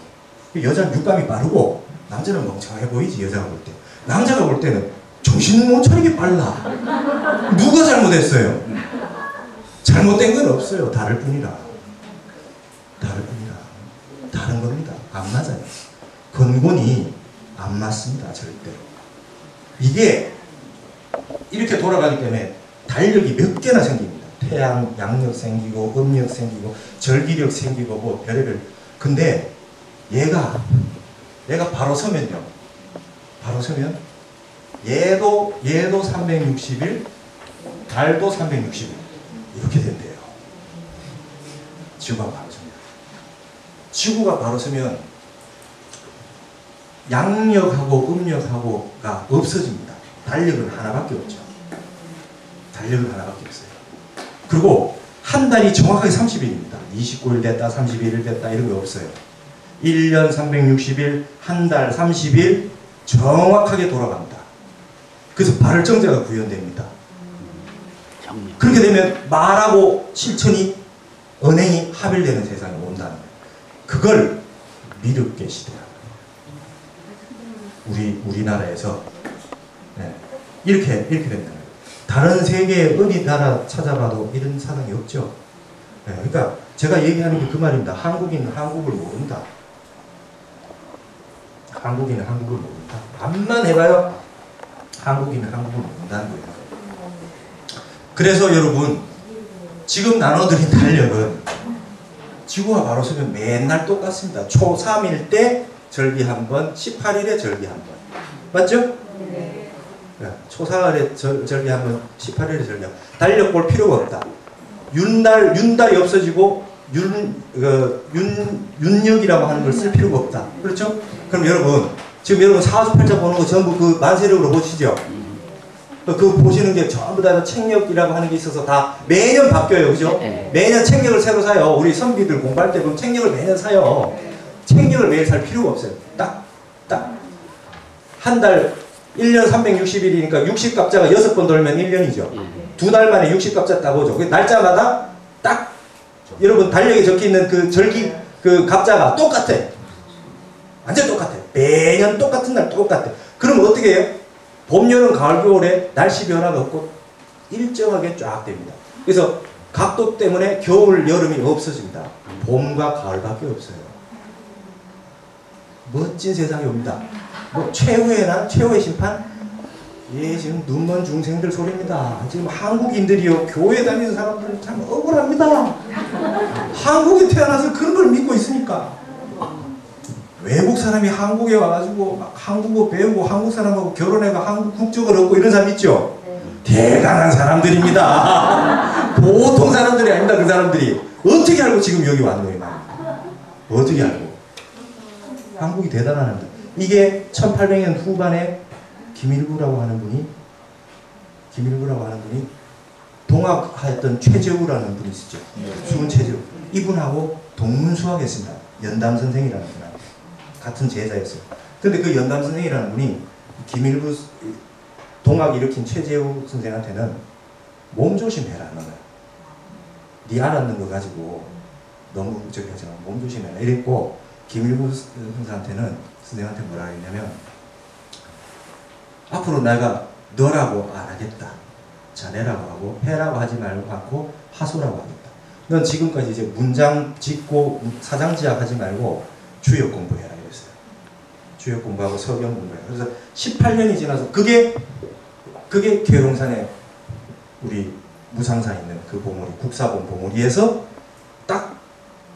여자는 육감이 빠르고 남자는 멍청해 보이지. 여자가 볼 때. 남자가 볼 때는 정신 못 차리게 빨라. 누가 잘못했어요? 잘못된 건 없어요. 다를 뿐이라. 다를 뿐이라. 다른 겁니다. 안 맞아요. 근본이 안 맞습니다. 절대로. 이게 이렇게 돌아가기 때문에 달력이 몇 개나 생깁니다. 태양, 양력 생기고 음력 생기고 절기력 생기고 뭐 별의별. 근데 얘가 바로 서면요. 바로 서면 얘도 360일, 달도 360일 이렇게 된대요. 지구가 바로 서면. 지구가 바로 서면 양력하고 음력하고가 없어집니다. 달력은 하나밖에 없죠. 달력은 하나밖에 없어요. 그리고 한 달이 정확하게 30일입니다. 29일 됐다, 31일 됐다 이런 거 없어요. 1년 360일, 한 달 30일 정확하게 돌아갑니다. 그래서 발정제가 구현됩니다. 그렇게 되면 말하고 실천이, 언행이 합일되는 세상이 온다는 거예요. 그걸 미륵계 시대라고 해요. 우리나라에서 네. 이렇게 된다는 거예요. 다른 세계의 어디 나라 찾아봐도 이런 사상이 없죠. 네. 그러니까 제가 얘기하는 게 그 말입니다. 한국인은 한국을 모른다. 한국인은 한국을 모른다. 암만 해봐요. 한국인은 한국을 모른다는 거예요. 그래서 여러분 지금 나눠드린 달력은 지구가 바로 서면 맨날 똑같습니다. 초 3일 때 절기 한 번, 18일에 절기 한 번. 맞죠? 네. 초 4일에 절기 한 번, 18일에 절기 한 번. 달력 볼 필요가 없다. 윤달이 없어지고 윤력이라고 하는 걸 쓸 필요가 없다. 그렇죠? 그럼 여러분 지금 여러분 사주팔자 보는 거 전부 그 만세력으로 보시죠? 그 보시는 게 전부 다 책력이라고 하는 게 있어서 다 매년 바뀌어요. 그죠? 매년 책력을 새로 사요. 우리 선비들 공부할 때 보면 책력을 매년 사요. 책력을 매일 살 필요가 없어요. 딱 한 달 1년 360일이니까 60갑자가 6번 돌면 1년이죠. 두 달 만에 60갑자 따보죠. 날짜마다 딱 여러분 달력에 적혀있는 그 절기 그 갑자가 똑같아. 완전 똑같아. 매년 똑같은 날 똑같아. 그럼 어떻게 해요? 봄, 여름, 가을, 겨울에 날씨 변화가 없고 일정하게 쫙 됩니다. 그래서 각도 때문에 겨울, 여름이 없어집니다. 봄과 가을밖에 없어요. 멋진 세상이 옵니다. 뭐 최후의 심판? 예, 지금 눈먼 중생들 소리입니다. 지금 한국인들이요, 교회 다니는 사람들 참 억울합니다. 한국에 태어나서 그런 걸 믿고 있으니까. 외국 사람이 한국에 와가지고 막 한국어 배우고 한국 사람하고 결혼해가 한국 국적을 얻고 이런 사람 있죠? 대단한 사람들입니다. 보통 사람들이 아닙니다. 그 사람들이. 어떻게 알고 지금 여기 왔노? 어떻게 알고? 한국이 대단합니다. 이게 1800년 후반에 김일구라고 하는 분이 동학하였던 최재우라는 분이 있었죠. 수은 최재우. 이분하고 동문수학했습니다. 연담 선생이라는 분하고 같은 제자였어요. 근데 그 연담 선생이라는 분이 김일구 동학 일으킨 최재우 선생한테는 몸조심해라 너는. 네 알았는 거 가지고 너무 저기 하지 말고 몸조심해라 이랬고, 김일구 선생한테 뭐라 했냐면 앞으로 내가 너라고 안 하겠다. 자네라고 하고 해라고 하지 말고 하소라고 하겠다. 넌 지금까지 이제 문장 짓고 사장지학 하지 말고 주역 공부해라 이랬어요. 주역 공부하고 서경 공부해라. 그래서 18년이 지나서 그게 계룡산에 우리 무상사 있는 그 봉우리, 국사본 봉우리에서 딱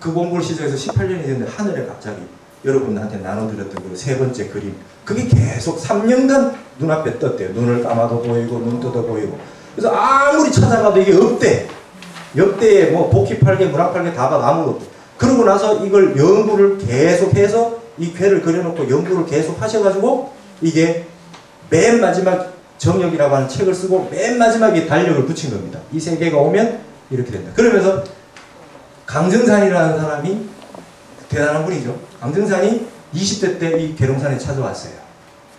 그 공부를 시작해서 18년이 됐는데 하늘에 갑자기 여러분한테 나눠드렸던 그 세 번째 그림, 그게 계속 3년간 눈앞에 떴대요. 눈을 감아도 보이고 눈 떠도 보이고. 그래서 아무리 찾아가도 이게 없대. 역대에 뭐 복희팔계, 문학팔계 다 봐도 아무것도 없대. 그러고 나서 이걸 연구를 계속해서 이 괴를 그려놓고 연구를 계속 하셔가지고 이게 맨 마지막 정력이라고 하는 책을 쓰고 맨 마지막에 달력을 붙인 겁니다. 이 세 개가 오면 이렇게 된다. 그러면서 강정산이라는 사람이 대단한 분이죠. 강정산이 20대 때 이 계룡산에 찾아왔어요.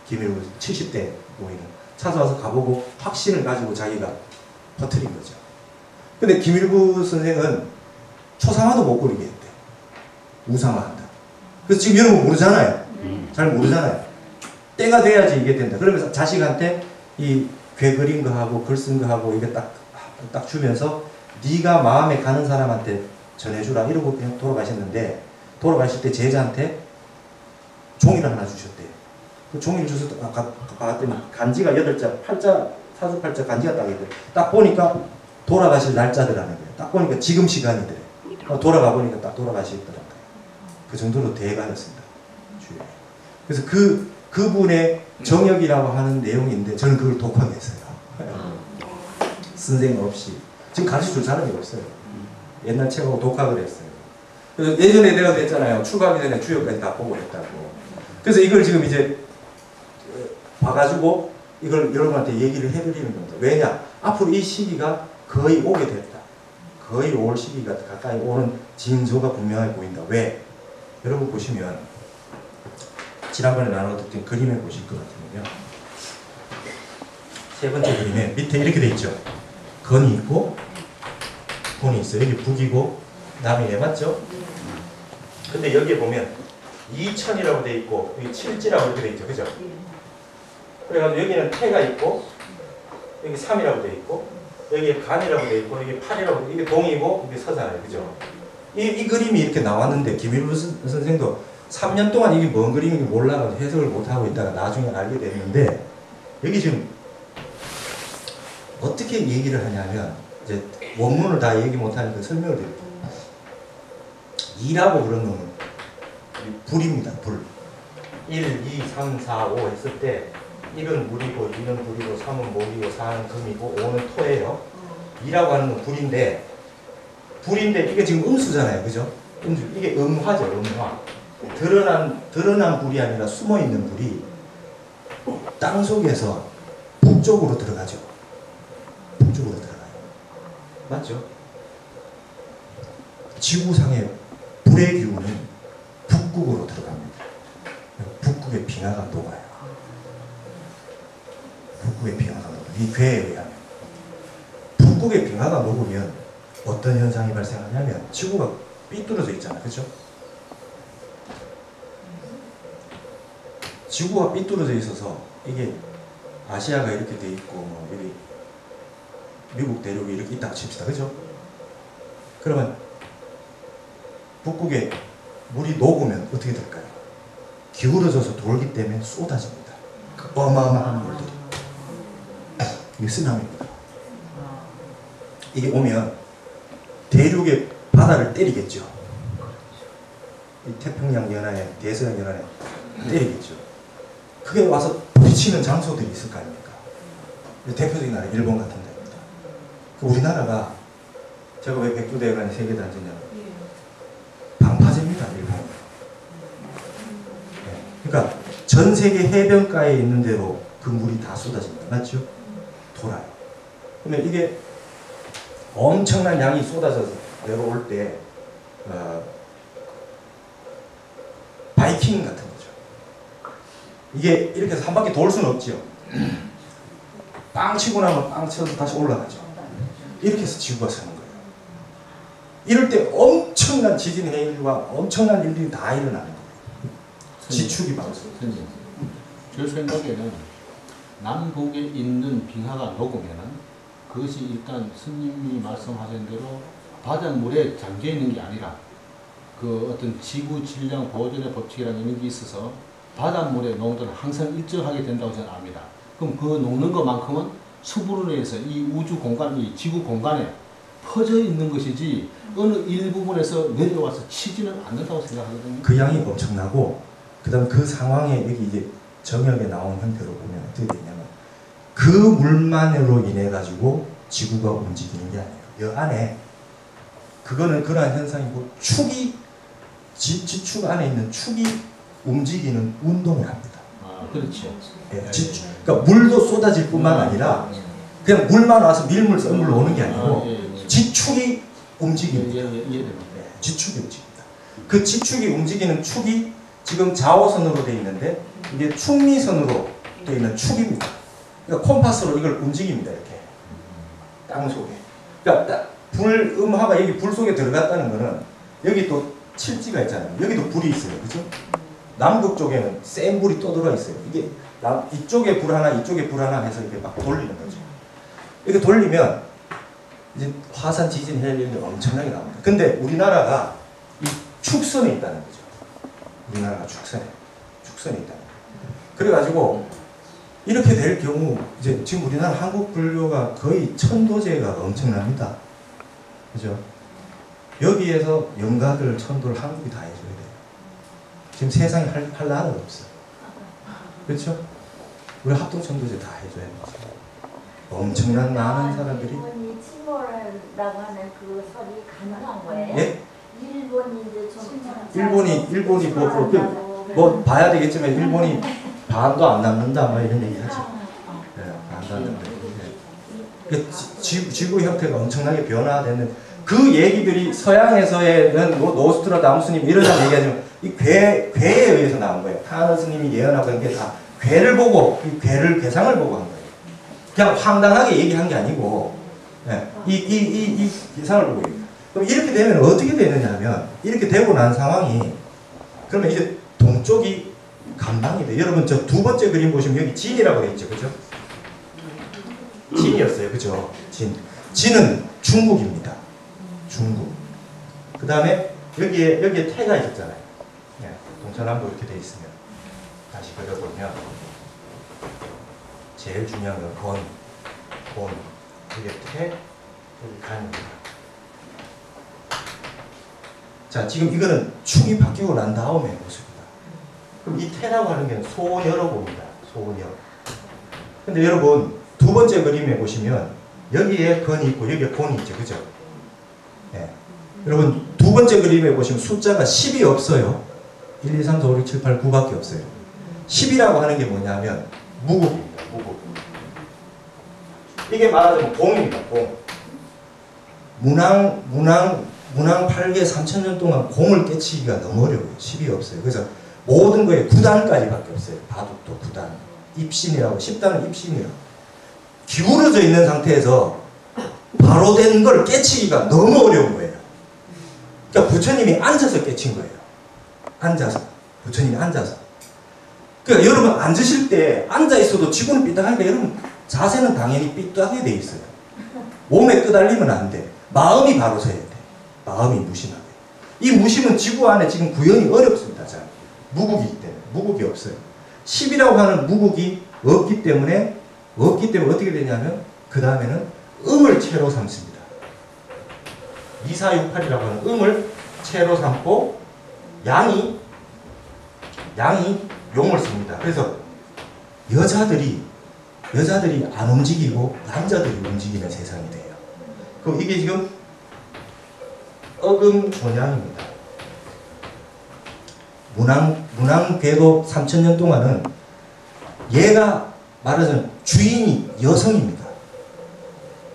김일구 70대 모이는 찾아와서 가보고 확신을 가지고 자기가 퍼뜨린 거죠. 근데 김일구 선생은 초상화도 못 그리게 했대. 우상화한다. 그래서 지금 여러분 모르잖아요. 잘 모르잖아요. 때가 돼야지 이게 된다. 그러면서 자식한테 이 괴 그린 거 하고 글 쓴 거 하고 이게 딱 주면서 네가 마음에 가는 사람한테 전해주라 이러고 그냥 돌아가셨는데, 돌아가실 때 제자한테 종이를 하나 주셨대요. 그 종이를 주워서 갔더니 간지가 8자, 사주팔자 간지가 딱 있더래. 딱 보니까 돌아가실 날짜더라는 거예요. 딱 보니까 지금 시간이더래. 돌아가 보니까 딱 돌아가시더라고요. 그 정도로 대가였습니다. 그래서 그분의 정역이라고 하는 내용인데 저는 그걸 독학했어요. 선생 없이. 지금 가르쳐줄 사람이 없어요. 옛날 책하고 독학을 했어요. 그래서 예전에 내가 그랬잖아요. 출가하기 전에 주역까지 다 보고 했다고. 그래서 이걸 지금 이제 봐가지고 이걸 여러분한테 얘기를 해드리는 겁니다. 왜냐? 앞으로 이 시기가 거의 오게 됐다. 거의 올 시기가 가까이 오는 징조가 분명해 보인다. 왜? 여러분 보시면 지난번에 나눠드린 그림에 보실 것 같으면요. 세 번째 그림에 밑에 이렇게 돼 있죠. 건이 있고 돈이 있어요. 여기 북이고 남이네, 맞죠? 근데 여기에 보면 2000이라고 돼 있고 여기 7지라고 이렇게 돼 있죠. 그죠? 그래가지고 여기는 태가 있고 여기 3이라고 돼 있고 여기에 간이라고 돼 있고 여기 8이라고 이게 동이고 이게 서잖아요. 그죠? 이 그림이 이렇게 나왔는데 김일부 선생도 3년 동안 이게 뭔 그림인지 몰라서 해석을 못하고 있다가 나중에 알게 됐는데 여기 지금 어떻게 얘기를 하냐면 이제 원문을 다 얘기 못하니까 설명을 드릴게요. 2라고 그런 놈은 불입니다. 불. 1, 2, 3, 4, 5 했을 때 1은 물이고 2는 불이고 3은 목이고 4는 금이고 5는 토예요. 2라고 하는 건 불인데 이게 지금 음수잖아요. 그죠? 음수. 이게 음화죠. 음화. 드러난 불이 아니라 숨어있는 불이 땅 속에서 북쪽으로 들어가죠. 북쪽으로 들어가요. 맞죠? 지구상의 불의 기운은 북극으로 들어갑니다. 북극의 빙하가 녹아요. 북극의 빙하가 녹아요. 이 괴에 의하면. 북극의 빙하가 녹으면 어떤 현상이 발생하냐면 지구가 삐뚤어져 있잖아요. 그렇죠? 지구가 삐뚤어져 있어서 이게 아시아가 이렇게 돼 있고 뭐 여기 미국 대륙이 이렇게 있다고 칩시다. 그죠? 그러면 북극에 물이 녹으면 어떻게 될까요? 기울어져서 돌기 때문에 쏟아집니다. 그 어마어마한 물들이. 이게 쓰나미입니다. 이게 오면 대륙의 바다를 때리겠죠. 이 태평양 연안에, 대서양 연안에 때리겠죠. 그게 와서 부딪히는 장소들이 있을 거 아닙니까? 대표적인 나라 일본 같은 데입니다. 우리나라가 제가 왜 백두대간에 세계단지냐면 방파제입니다. 일본. 네. 그러니까 전 세계 해변가에 있는 대로 그 물이 다 쏟아집니다. 맞죠? 돌아요. 그러면 이게 엄청난 양이 쏟아져서 내려올 때 바이킹 같은 거죠. 이게 이렇게 해서 한 바퀴 돌 수는 없죠. 빵 치고 나면 빵 쳐서 다시 올라가죠. 이렇게 해서 지구가 서는 거예요. 이럴 때 엄청난 지진 해일과 엄청난 일들이 다 일어나는 거예요. 지축이 방송. 제 생각에는 남북에 있는 빙하가 녹으면은 그것이 일단 스님이 말씀하신 대로 바닷물에 잠겨 있는 게 아니라 그 어떤 지구 질량 보존의 법칙이라는 이런 게 있어서 바닷물의 농도는 항상 일정하게 된다고 저는 압니다. 그럼 그 녹는 것만큼은 수분으로 해서 이 우주 공간, 이 지구 공간에 퍼져 있는 것이지 어느 일부분에서 내려와서 치지는 않는다고 생각하거든요. 그 양이 엄청나고 그다음 그 상황에 여기 이제 정역에 나온 형태로 보면 어떻게 되냐면 그 물만으로 인해 가지고 지구가 움직이는 게 아니에요. 이 안에 그거는 그러한 현상이고 축이 지축 안에 있는 축이 움직이는 운동을 합니다. 아, 그렇죠. 예, 지축. 그러니까 물도 쏟아질 뿐만 아니라 그냥 물만 와서 밀물 썰물로 오는 게 아니고 지축이 움직입니다. 지축이 움직입니다. 그 지축이 움직이는 축이 지금 좌우선으로 되어 있는데 이게 축미선으로 되어 있는 축입니다. 그러니까 콤파스로 이걸 움직입니다. 이렇게 땅 속에. 그러니까 불음화가 여기 불 속에 들어갔다는 거는 여기 또 칠지가 있잖아요. 여기도 불이 있어요. 그죠? 남극 쪽에는 센 불이 떠들어 있어요. 이게 이쪽에 불 하나, 이쪽에 불 하나 해서 이렇게 막 돌리는 거죠. 이렇게 돌리면 이제 화산 지진 해일이 엄청나게 나옵니다. 근데 우리나라가 이 축선에 있다는 거죠. 우리나라가 축선에 있다는 거죠. 그래가지고 이렇게 될 경우 이제 지금 우리나라 한국 불교가 거의 천도제가 엄청납니다. 그죠? 여기에서 영가들 천도를 한국이 다 해줘야 돼요. 지금 세상에 할 나라가 없어. 그렇죠? 우리 합동천도제 다 해줘야 돼요. 엄청난 많은 사람들이. 일본이 침몰이라고 하는 그 설이 가능한 거예요? 예? 일본이 이제 일본이 뭐 봐야 되겠지만 일본이 반도 안 남는다 뭐 이런 얘기 하지. 네, 안 남는다. 네. 지구 형태가 엄청나게 변화되는 그 얘기들이 서양에서는 뭐 노스트라다무스님 이런 얘기하지만 이 괴에 의해서 나온 거예요. 타너 스님이 예언하고 그런 게 다 괴를 보고 이 괴상을 보고 한 거예요. 그냥 황당하게 얘기한 게 아니고 네, 이 괴상을 보고 있어요. 그럼 이렇게 되면 어떻게 되느냐 하면 이렇게 되고 난 상황이 그러면 이제 동쪽이 감방이 돼. 여러분 저 두 번째 그림 보시면 여기 진이라고 돼 있죠. 그죠? 진이었어요. 그죠? 진은 중국입니다. 중국. 그 다음에 여기에 태가 있었잖아요. 네, 동서남북 이렇게 돼 있으면 다시 그려보면 제일 중요한 건 곤. 이게 태, 여기 간입니다. 자, 지금 이거는 축이 바뀌고 난 다음에 모습이다. 그럼 이 태라고 하는 게 소녀로 봅니다. 소녀. 근데 여러분, 두 번째 그림에 보시면 여기에 건이 있고 여기에 곤이 있죠. 그죠? 네. 여러분, 두 번째 그림에 보시면 숫자가 10이 없어요. 1, 2, 3, 4, 5, 6, 7, 8, 9밖에 없어요. 10이라고 하는 게 뭐냐면 무국입니다. 무국. 이게 말하자면 공입니다. 공. 문왕 8개 3,000년 동안 공을 깨치기가 너무 어려워요. 10이 없어요. 그래서 모든 거에 9단까지밖에 없어요. 바둑도 9단. 입신이라고, 10단은 입신이라고. 기울어져 있는 상태에서 바로 된 걸 깨치기가 너무 어려운 거예요. 그러니까 부처님이 앉아서 깨친 거예요. 앉아서. 부처님이 앉아서. 그러니까 여러분 앉으실 때 앉아 있어도 지구는 삐딱하니까 여러분 자세는 당연히 삐딱하게 돼 있어요. 몸에 끄달리면 안 돼. 마음이 바로 서야 돼. 마음이 무심하게. 이 무심은 지구 안에 지금 구현이 어렵습니다. 자, 무국이기 때문에. 무국이 없어요. 10이라고 하는 무국이 없기 때문에 어떻게 되냐면 그 다음에는 음을 채로 삼습니다. 2468이라고 하는 음을 채로 삼고 양이 용을 씁니다. 그래서 여자들이 안 움직이고 남자들이 움직이는 세상이 돼요. 그럼 이게 지금 어금존양입니다. 문왕궤도 3,000년 동안은 얘가 말하자면 주인이 여성입니다.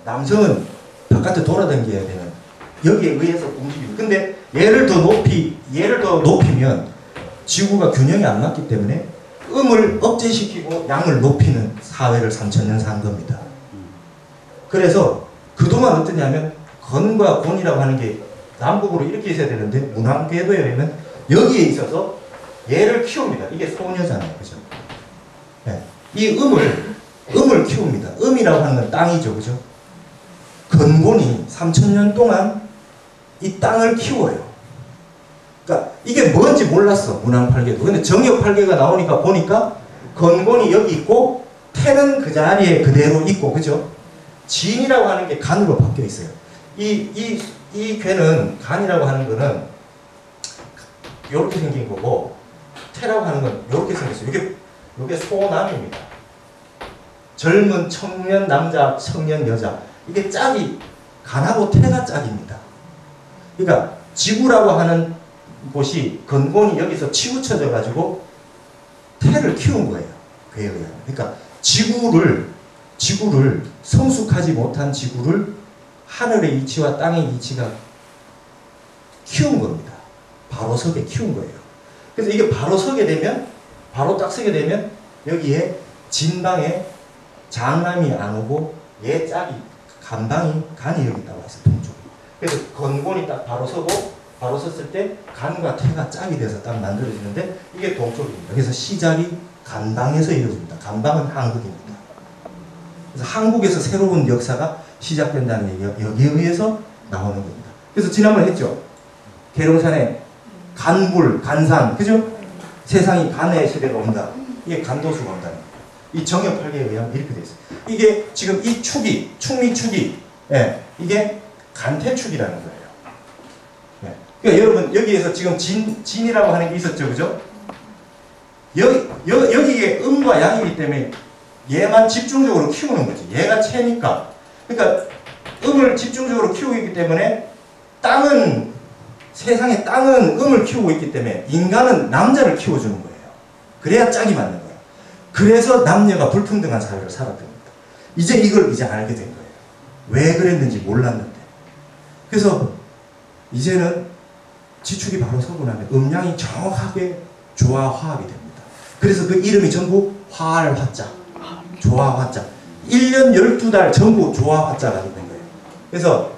남성은 바깥에 돌아다녀야 되는 여기에 의해서 움직입니다. 근데 얘를 더 높이면 지구가 균형이 안 맞기 때문에 음을 억제시키고 양을 높이는 사회를 3,000년 산 겁니다. 그래서 그동안 어떠냐면 건과 곤이라고 하는 게 남북으로 이렇게 있어야 되는데 문왕궤도에 의하면 여기에 있어서 얘를 키웁니다. 이게 소녀잖아요. 그죠? 네. 이 음을 키웁니다. 음이라고 하는 건 땅이죠. 그죠? 건곤이 3,000년 동안 이 땅을 키워요. 그러니까 이게 뭔지 몰랐어. 문왕팔계도. 근데 정엽팔계가 나오니까 보니까 건곤이 여기 있고 태는 그 자리에 그대로 있고, 그죠? 진이라고 하는 게 간으로 바뀌어 있어요. 이 괴는, 간이라고 하는 거는 이렇게 생긴 거고, 태라고 하는 건 이렇게 생겼어요. 이게 소남입니다. 젊은 청년 남자, 청년 여자. 이게 짝이, 간하고 태가 짝입니다. 그러니까 지구라고 하는 곳이 건곤이 여기서 치우쳐져 가지고 태를 키운 거예요. 그에 의하면. 그러니까 지구를 성숙하지 못한 지구를 하늘의 이치와 땅의 이치가 키운 겁니다. 바로 서게 키운 거예요. 그래서 이게 바로 서게 되면, 바로 딱 서게 되면 여기에 진방에 장남이 안 오고 얘 짝이 간이 여기 나와 있어요. 동쪽. 그래서 건곤이 딱 바로 서고, 바로 섰을 때 간과 태가 짝이 돼서 딱 만들어지는데 이게 동쪽입니다. 그래서 시작이 간방에서 이루어집니다. 간방은 한국입니다. 그래서 한국에서 새로운 역사가 시작된다는 얘기가 여기에 의해서 나오는 겁니다. 그래서 지난번에 했죠. 계룡산에 간불, 간산, 그죠? 세상이 간의 시대가 온다. 이게 간도수가 온다는 거예요. 이 정역 8개에 의하면 이렇게 돼 있어요. 이게 지금 이 축이, 충미축이, 예, 이게 간태축이라는 거예요. 예. 그러니까 여러분, 여기에서 지금 진이라고 하는 게 있었죠, 그죠? 여기에 음과 양이기 때문에 얘만 집중적으로 키우는 거지. 얘가 채니까. 그러니까 음을 집중적으로 키우고 있기 때문에 세상의 땅은 음을 키우고 있기 때문에 인간은 남자를 키워주는 거예요. 그래야 짝이 맞는 거예요. 그래서 남녀가 불평등한 사회를 살았던 겁니다. 이걸 알게 된 거예요. 왜 그랬는지 몰랐는데. 그래서 이제는 지축이 바로 서고 나면 음양이 정확하게 조화 화합이 됩니다. 그래서 그 이름이 전부 화활화자, 조화화자. 1년 12달 전부 조화화자가 되는 거예요. 그래서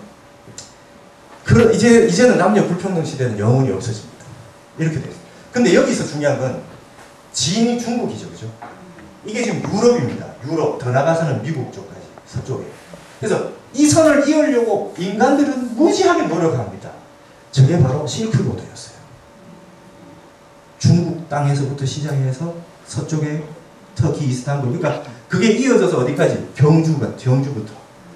이제는 남녀 불평등 시대는 영원히 없어집니다. 이렇게 됐어요. 근데 여기서 중요한 건 진이 중국이죠, 그죠? 이게 지금 유럽입니다. 유럽 더 나가서는 미국 쪽까지 서쪽에. 그래서 이 선을 이으려고 인간들은 무지하게 노력합니다. 저게 바로 실크로드였어요. 중국 땅에서부터 시작해서 서쪽에 터키, 이스탄불. 그러니까 그게 이어져서 어디까지?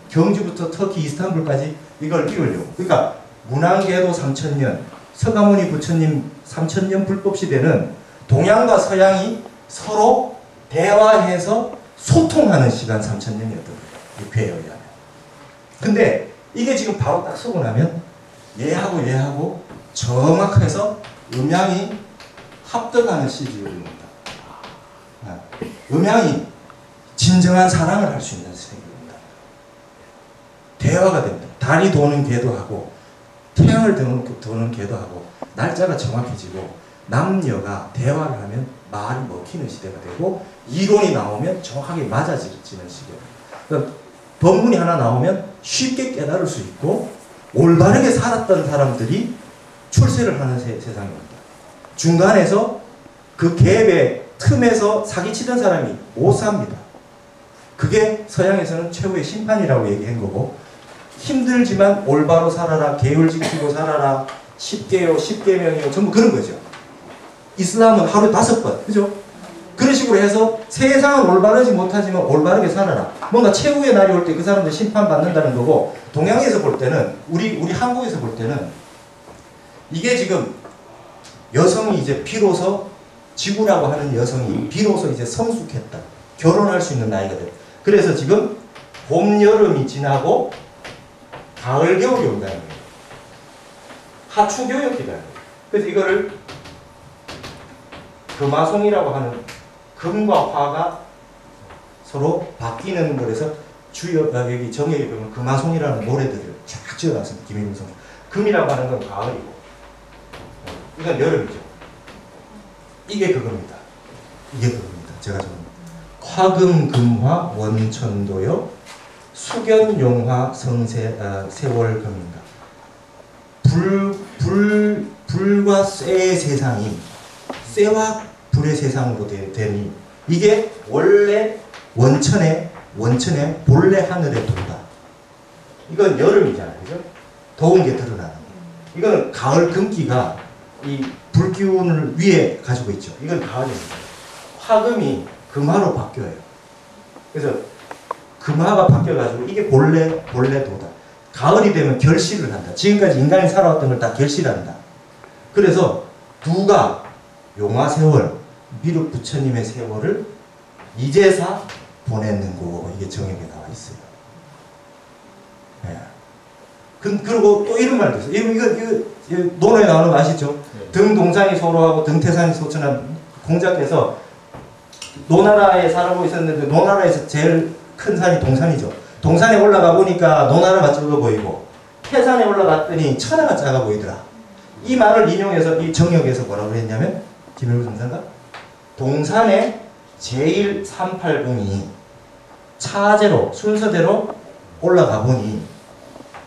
경주부터 터키, 이스탄불까지 이걸 이으려고. 그러니까 문안계도 3000년, 서가모니 부처님 3000년 불법시대는 동양과 서양이 서로 대화해서 소통하는 시간 3000년이었던 거예요. 괴에 의하면. 근데 이게 지금 바로 딱 서고 나면 얘하고 정확해서 음양이 합덕하는 시기입니다. 음양이 진정한 사랑을 할 수 있는 세계입니다. 대화가 됩니다. 달이 도는 궤도 하고 태양을 도는 궤도 하고 날짜가 정확해지고 남녀가 대화를 하면 말이 먹히는 시대가 되고 이론이 나오면 정확하게 맞아지는 시대입니다. 그러니까 법문이 하나 나오면 쉽게 깨달을 수 있고 올바르게 살았던 사람들이 출세를 하는 세상입니다. 중간에서 그 갭의 틈에서 사기치던 사람이 못 삽니다. 그게 서양에서는 최후의 심판이라고 얘기한 거고 힘들지만 올바로 살아라, 계율 지키고 살아라, 10개요, 10계명이요, 전부 그런 거죠. 이슬람은 하루에 5번, 그죠? 그런 식으로 해서 세상은 올바르지 못하지만 올바르게 살아라. 뭔가 최후의 날이 올 때 그 사람들 심판받는다는 거고 동양에서 볼 때는 우리 한국에서 볼 때는 이게 지금 여성이 이제 비로소 지구라고 하는 여성이 비로소 이제 성숙했다. 결혼할 수 있는 나이가 됐다. 그래서 지금 봄, 여름이 지나고 가을, 겨울이 온다는 거예요. 하추교역기다. 그래서 이거를 금화송이라고 하는 금과 화가 서로 바뀌는 거라서 여기 정역에 보면 금화송이라는 노래들을 쫙 지어놨습니다. 김일성. 금이라고 하는 건 가을이고 이건 여름이죠. 이게 그겁니다. 이게 그겁니다. 제가 좀 화금, 금화, 원천도요, 수견, 용화, 세월금입니다. 불과 쇠의 세상이 쇠와 불의 세상으로 되니 이게 원래 원천의 본래 하늘의 도다. 이건 여름이잖아요. 그죠? 더운 게 드러나는 거예요. 이거는 가을 금기가 이 불기운을 위에 가지고 있죠. 이건 가을입니다. 화금이 금화로 바뀌어요. 그래서 금화가 바뀌어가지고 이게 본래 도다. 가을이 되면 결실을 한다. 지금까지 인간이 살아왔던 걸 다 결실한다. 그래서 누가 용화세월, 미륵 부처님의 세월을 이제사 보냈는고 이게 정역에 나와 있어요. 네. 그리고 또 이런 말도 있어요. 이거 논어에 나오는 거 아시죠? 네. 등동산이 소로하고 등태산이 소천한 공자께서 노나라에 살아보고 있었는데 노나라에서 제일 큰 산이 동산이죠. 동산에 올라가 보니까 노나라가 적어 보이고 태산에 올라갔더니 천하가 작아 보이더라. 이 말을 인용해서 이 정역에서 뭐라고 했냐면 김일구 정상가 동산에 제1-380이 차제로 순서대로 올라가 보니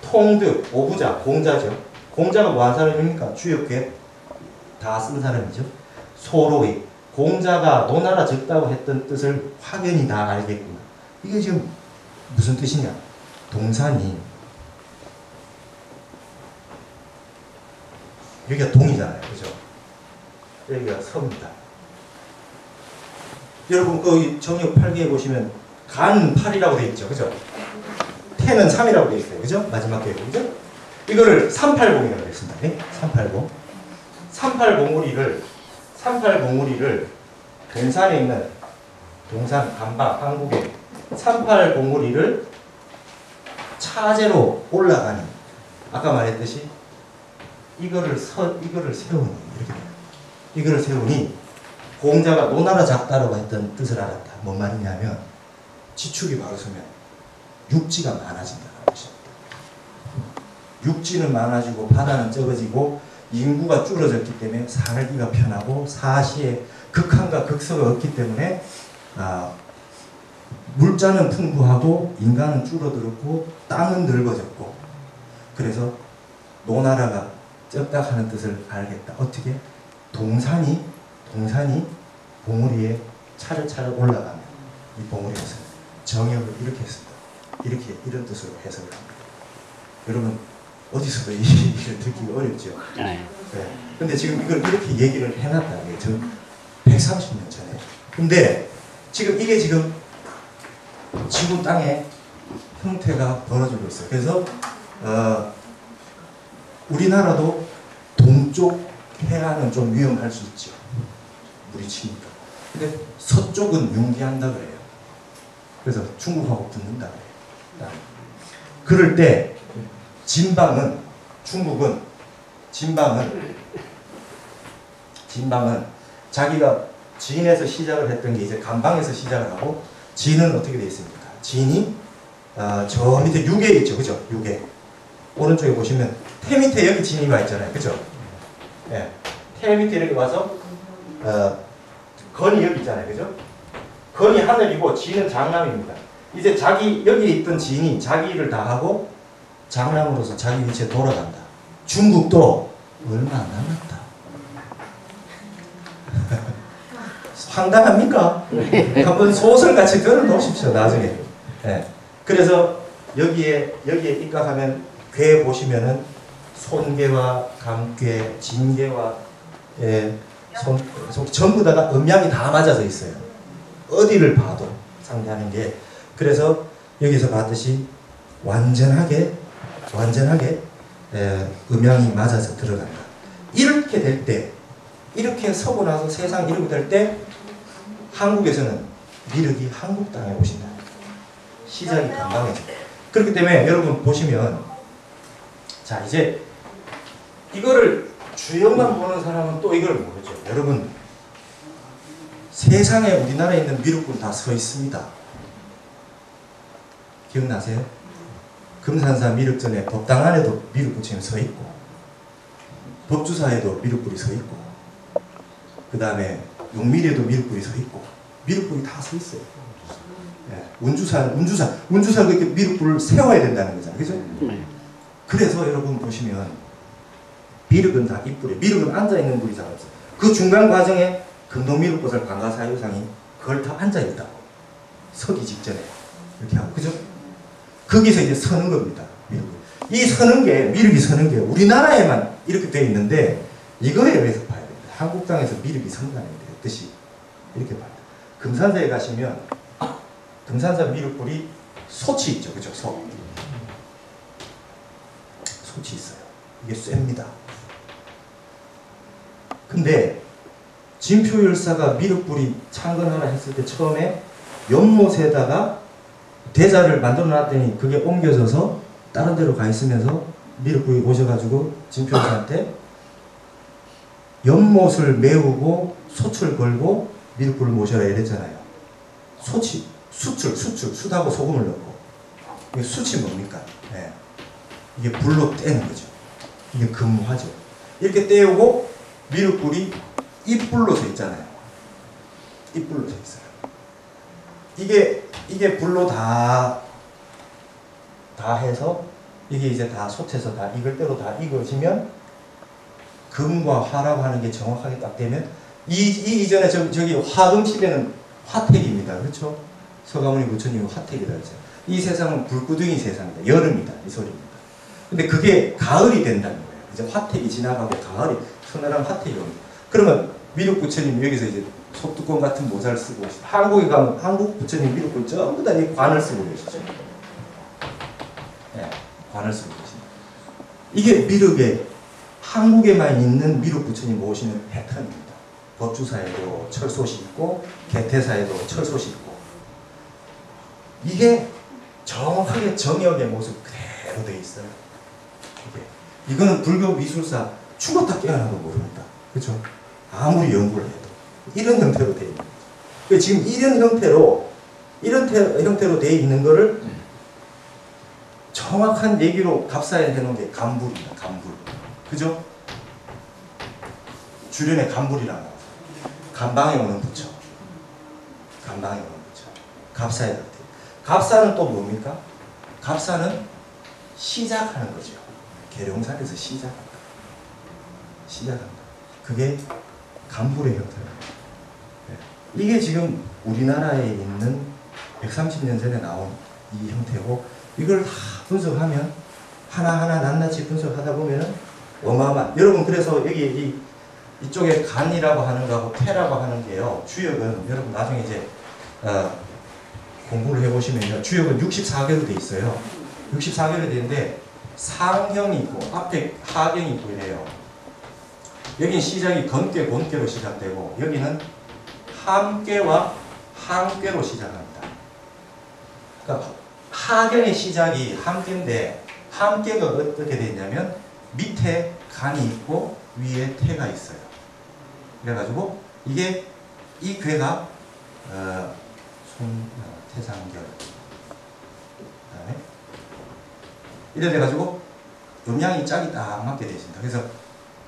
통득, 오부자, 공자죠. 공자가 뭐 한 사람입니까? 주역궤 다 쓴 사람이죠. 소로이, 공자가 노나라 적다고 했던 뜻을 확연히 다 알겠구나. 이게 지금 무슨 뜻이냐? 동산이 여기가 동이잖아요. 그죠? 여기가 서입니다. 여러분 거기 정역 8기에 보시면 간 8이라고 돼 있죠. 그죠? 태는 3이라고 돼 있어요. 그죠? 마지막 게 그죠? 이거를 380이라고 했습니다. 네? 380. 3801을 동산에 있는 동산 간방 한국에 3801을 차제로 올라가니 아까 말했듯이 이거를 세우니 이렇게 돼요. 이거를 세우니 공자가 노나라 작다라고 했던 뜻을 알았다. 뭔 말이냐면 지축이 바로 서면 육지가 많아진다는 것입니다. 육지는 많아지고 바다는 적어지고 인구가 줄어졌기 때문에 살기가 편하고 사시에 극한과 극소가 없기 때문에 물자는 풍부하고 인간은 줄어들었고 땅은 넓어졌고 그래서 노나라가 적다 하는 뜻을 알겠다. 어떻게? 동산이 봉우리에 차례차례 올라가면 이 봉우리에서 정역을 이렇게 했습니다. 이런 뜻으로 해석을 합니다. 여러분 어디서도 이 얘기를 듣기 어렵죠. 네. 근데 지금 이걸 이렇게 얘기를 해놨다는 게 저 130년 전에. 근데 지금 이게 지금 지구 땅의 형태가 벌어지고 있어요. 그래서 우리나라도 동쪽 해안은 좀 위험할 수 있죠. 물이 치니까. 근데 서쪽은 융기한다 그래요. 그래서 중국하고 붙는다 그래요. 그럴 때 진방은 중국은 진방은 자기가 진에서 시작을 했던 게 이제 간방에서 시작을 하고 진은 어떻게 되어 있습니까? 진이 저 밑에 육에 있죠. 그죠? 육에. 오른쪽에 보시면 태 밑에 여기 진이 와 있잖아요. 그죠? 예. 태 밑에 이렇게 와서 건이 여기 있잖아요. 그죠? 건이 하늘이고 진은 장남입니다. 이제 여기에 있던 진이 자기 일을 다 하고 장남으로서 자기 위치에 돌아간다. 중국도 얼마 안 남았다. 황당합니까? 한번 소설같이 들어놓으십시오. 나중에. 네. 그래서 여기에 입각하면 괴 보시면은 손괴와 감괴, 진괴와 전부 다가 음양이 다 맞아져 있어요. 어디를 봐도 상대하는 게. 그래서 여기서 봤듯이 완전하게 음양이 맞아서 들어간다. 이렇게 될 때, 이렇게 서고 나서 세상 이렇게 될 때 한국에서는 미륵이 한국 땅에 오신다. 시작이 간방해져. 그렇기 때문에 여러분 보시면 자 이제 이거를 주역만 보는 사람은 또 이걸 모르죠. 여러분 세상에 우리나라에 있는 미륵불 다 서 있습니다. 기억나세요? 금산사 미륵전에 법당 안에도 미륵불 지금 서 있고 법주사에도 미륵불이 서 있고 그 다음에 용밀에도 미륵불이 서 있고 미륵불이 다 서 있어요. 네. 운주사 그렇게 미륵불을 세워야 된다는 거잖아요. 그죠? 그래서 여러분 보시면 미륵은 다 이뿔이에요. 미륵은 앉아있는 불이 잘 없어요. 그 중간 과정에 금동미륵보살 관가사유상이 그걸 다 앉아있다고. 서기 직전에. 이렇게 하고. 그죠? 거기서 이제 서는 겁니다. 미륵이. 미륵이 서는 게 우리나라에만 이렇게 되어 있는데 이거에 의해서 봐야 됩니다. 한국 땅에서 미륵이 성간인데 뜻이 이렇게 봐야 돼요. 금산사에 가시면 금산사 미륵불이 소치 있죠. 그죠? 소치 있어요. 이게 쇠입니다. 근데 진표열사가 미륵불이 창건하라 했을 때 처음에 연못에다가 대자를 만들어 놨더니 그게 옮겨져서 다른 데로 가 있으면서 미륵불이 오셔가지고 진표열사한테 연못을 메우고 솥을 걸고 미륵불을 모셔라 이랬잖아요. 숯하고 소금을 넣고. 이게 숯이 뭡니까? 네. 이게 불로 떼는 거죠. 이게 금화죠. 이렇게 떼우고 미륵불이 이불로 서 있잖아요. 이불로 서 있어요. 이게 불로 다 해서 이게 이제 다 솥에서 다 익을 대로 다 익어지면 금과 화라고 하는 게 정확하게 딱 되면 이전에 저기 화금 시대는 화택입니다. 그렇죠? 서가모니 부처님이 화택이라 했어요. 이 세상은 불구덩이 세상이다. 여름이다. 이 소리입니다. 근데 그게 가을이 된다는 거예요. 이제 화택이 지나가고 가을이 서늘한 화택이 옵니다. 그러면 미륵 부처님 여기서 이제 소뚜껑 같은 모자를 쓰고 계시죠. 한국에 가면 한국 부처님 미륵 부처님 전부 다 이 관을 쓰고 계시죠. 네, 관을 쓰고 계십니다. 이게 미륵에 한국에만 있는 미륵 부처님 모시는 패턴입니다. 법주사에도 철솥이 있고 개태사에도 철솥이 있고 이게 정확하게 정역의 모습 그대로 되어 있어요. 이거는 불교 미술사 죽었다 깨어나도 모릅니다. 그렇죠? 아무리 연구를 해도 이런 형태로 되어 있는 거죠. 지금 이런 형태로 되어 있는 거를 정확한 얘기로 갑사에 해놓은 게 간불입니다. 간불. 그죠? 주련에 간불이라는 거. 간방에 오는 부처. 간방에 오는 부처. 갑사에 될 때. 갑사는 또 뭡니까? 갑사는 시작하는 거죠. 계룡사에서 시작한다. 시작한다. 그게 간불의 형태입니다. 이게 지금 우리나라에 있는 130년 전에 나온 이 형태고 이걸 다 분석하면 하나하나 낱낱이 분석하다 보면은 어마어마한 여러분 그래서 여기 이쪽에 간이라고 하는 거하고 태라고 하는 게요. 주역은 여러분 나중에 이제 공부를 해보시면요. 주역은 64개로 돼 있어요. 64개로 되는데 상경이 있고 앞에 하경이 있고 이래요. 여기는 시작이 건괴, 본괴로 시작되고 여기는 함괴와 한괴로 시작합니다. 그러니까 하경의 시작이 함괴인데 함괴가 어떻게 되냐면 밑에 간이 있고 위에 태가 있어요. 그래가지고 이게 이 괴가 태상결 그다음에 이래 돼가지고 음양이 짝이 딱 맞게 되십니다. 그래서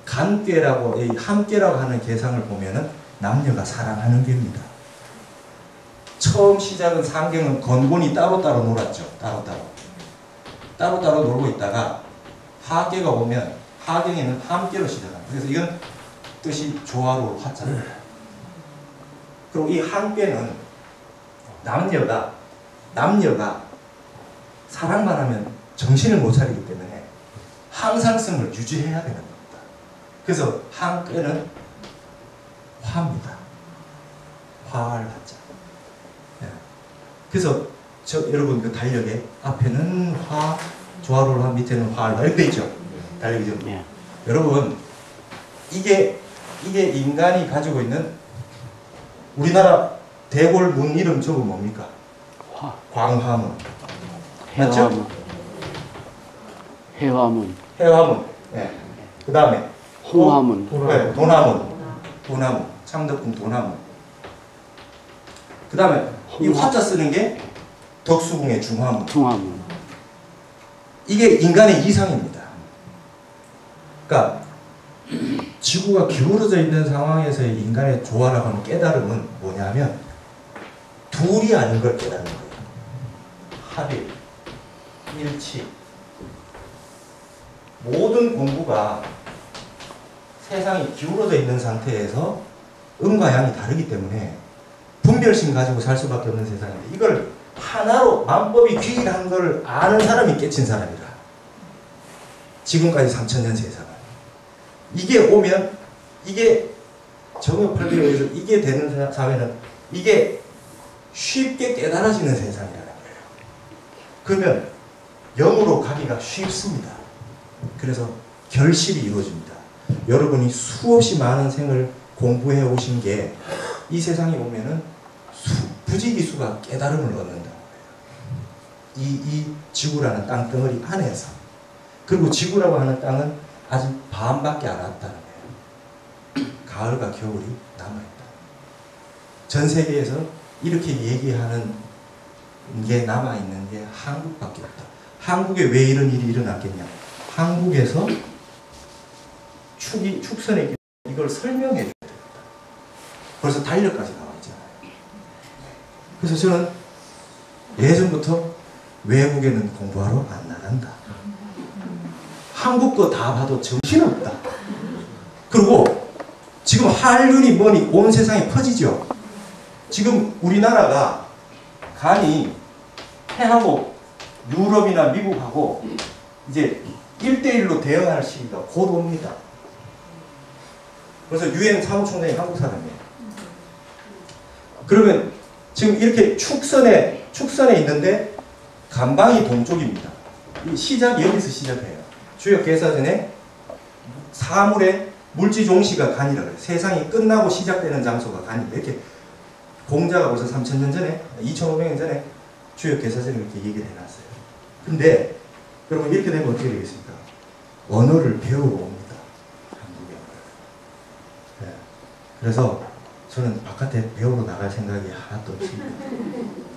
간괴라고 이 함괴라고 하는 계상을 보면은 남녀가 사랑하는 괴입니다. 처음 시작은 상경은 건곤이 따로따로 놀았죠. 따로따로 놀고 있다가 하괴가 오면 하경에는 함괴로 시작합니다. 그래서 이건 뜻이 조화로 화자예요. 그리고 이 함괴는 남녀가 사랑만 하면 정신을 못 차리기 때문에 항상성을 유지해야 되는 겁니다. 그래서 함괴는 화입니다. 화할 화자. 그래서 여러분 그 달력에 앞에는 화, 조화로울 화, 밑에는 화할 화 이렇게 있죠. 달력이죠. 예. 여러분 이게 인간이 가지고 있는 우리나라 대골 문 이름 저거 뭡니까? 화. 광화문. 해화문. 해화문. 해화문. 네. 그 다음에 홍화문. 네, 도나문. 창덕궁 도나문. 그 다음에 이 화자 쓰는 게 덕수궁의 중화문. 중화문. 이게 인간의 이상입니다. 그러니까 지구가 기울어져 있는 상황에서의 인간의 조화라고 하는 깨달음은 뭐냐면 둘이 아닌 걸 깨닫는 거예요. 합일, 일치. 모든 공부가 세상이 기울어져 있는 상태에서 음과 양이 다르기 때문에 분별심 가지고 살 수밖에 없는 세상인데 이걸 하나로 만법이 귀일한 걸 아는 사람이 깨친 사람이라. 지금까지 3000년 세상을. 이게 오면 이게 정역팔배에 의해서 이게 되는 사회는 이게 쉽게 깨달아지는 세상이라는 거예요. 그러면 영으로 가기가 쉽습니다. 그래서 결실이 이루어집니다. 여러분이 수없이 많은 생을 공부해 오신 게 이 세상에 오면은 부지기수가 깨달음을 얻는다는 거예요. 이 지구라는 땅덩어리 안에서. 그리고 지구라고 하는 땅은 아직 반밖에 안 왔다는 거예요. 가을과 겨울이 남아있다. 전 세계에서 이렇게 얘기하는 게 남아있는 게 한국밖에 없다. 한국에 왜 이런 일이 일어났겠냐. 한국에서 축선의 이걸 설명해 줘야 됩니다. 벌써 달력까지 나와 있잖아요. 그래서 저는 예전부터 외국에는 공부하러 안 나간다. 한국 거 다 봐도 정신없다. 그리고 지금 한륜이 뭐니 온 세상에 퍼지죠. 지금 우리나라가 간이 해하고 유럽이나 미국하고 이제 1대1로 대응할 시기가 곧 옵니다. 그래서 유엔 사무총장이 한국 사람이에요. 그러면 지금 이렇게 축선에 있는데 간방이 동쪽입니다. 이 시작이 여기서 시작해요. 주역 개사전에 사물의 물지 종시가 간이라 그래요. 세상이 끝나고 시작되는 장소가 간이다. 이렇게 공자가 벌써 3000년 전에 2500년 전에 주역 개사전에 이렇게 얘기를 해놨어요. 근데 여러분 이렇게 되면 어떻게 되겠습니까? 언어를 배우러 옵니다. 한국에. 네. 그래서 저는 바깥에 배우러 나갈 생각이 하나도 없습니다.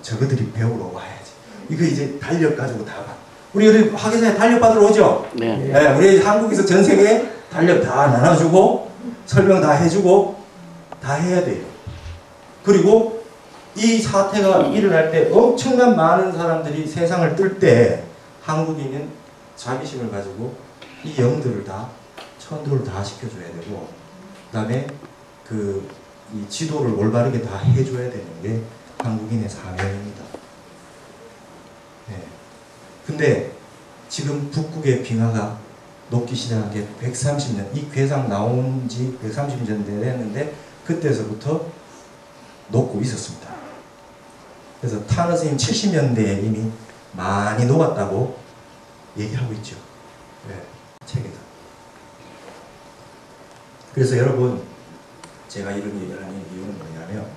저그들이 배우러 와야지. 이거 이제 달력 가지고 다 봐. 우리 학예사에 달력 받으러 오죠? 네. 네, 우리 한국에서 전 세계에 달력 다 나눠주고 설명 다 해주고 다 해야 돼요. 그리고 이 사태가 일어날 때 엄청난 많은 사람들이 세상을 뜰 때 한국인은 자비심을 가지고 이 영들을 다 천도를 다 시켜줘야 되고 그 다음에 이 지도를 올바르게 다 해줘야 되는 게 한국인의 사명입니다. 네. 근데 지금 북극의 빙하가 녹기 시작한 게 130년, 이 괴상 나온 지 130년 됐는데 그때서부터 녹고 있었습니다. 그래서 타너 스님 70년대에 이미 많이 녹았다고 얘기하고 있죠. 네, 책에서. 그래서 여러분 제가 이런 얘기를 하는 이유는 뭐냐면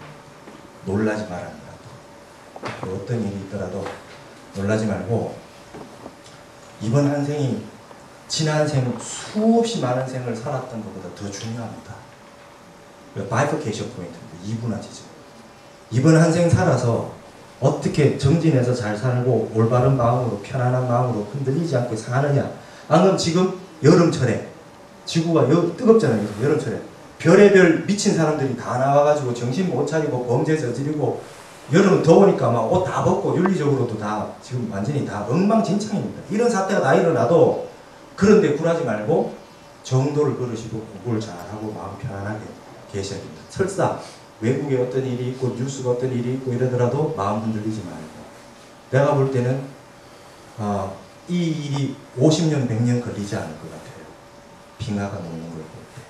놀라지 말라는 거예요. 어떤 일이 있더라도 놀라지 말고 이번 한 생이 지난 생 수없이 많은 생을 살았던 것보다 더 중요합니다. 바이퍼케이션 포인트입니다. 이분화지죠. 이번 한 생 살아서 어떻게 정진해서 잘 살고 올바른 마음으로 편안한 마음으로 흔들리지 않고 사느냐. 안 그럼 지금 여름철에 지구가 뜨겁잖아요. 여름철에 별의별 미친 사람들이 다 나와가지고 정신 못 차리고 범죄 저지르고 여름은 더우니까 막 옷 다 벗고 윤리적으로도 다 지금 완전히 다 엉망진창입니다. 이런 사태가 다 일어나도 그런데 굴하지 말고 정도를 걸으시고 공부를 잘하고 마음 편안하게 계셔야 됩니다. 설사 외국에 어떤 일이 있고 뉴스가 어떤 일이 있고 이러더라도 마음 흔들리지 말고 내가 볼 때는 이 일이 50년 100년 걸리지 않을 것 같아요. 빙하가 녹는 걸 볼 때.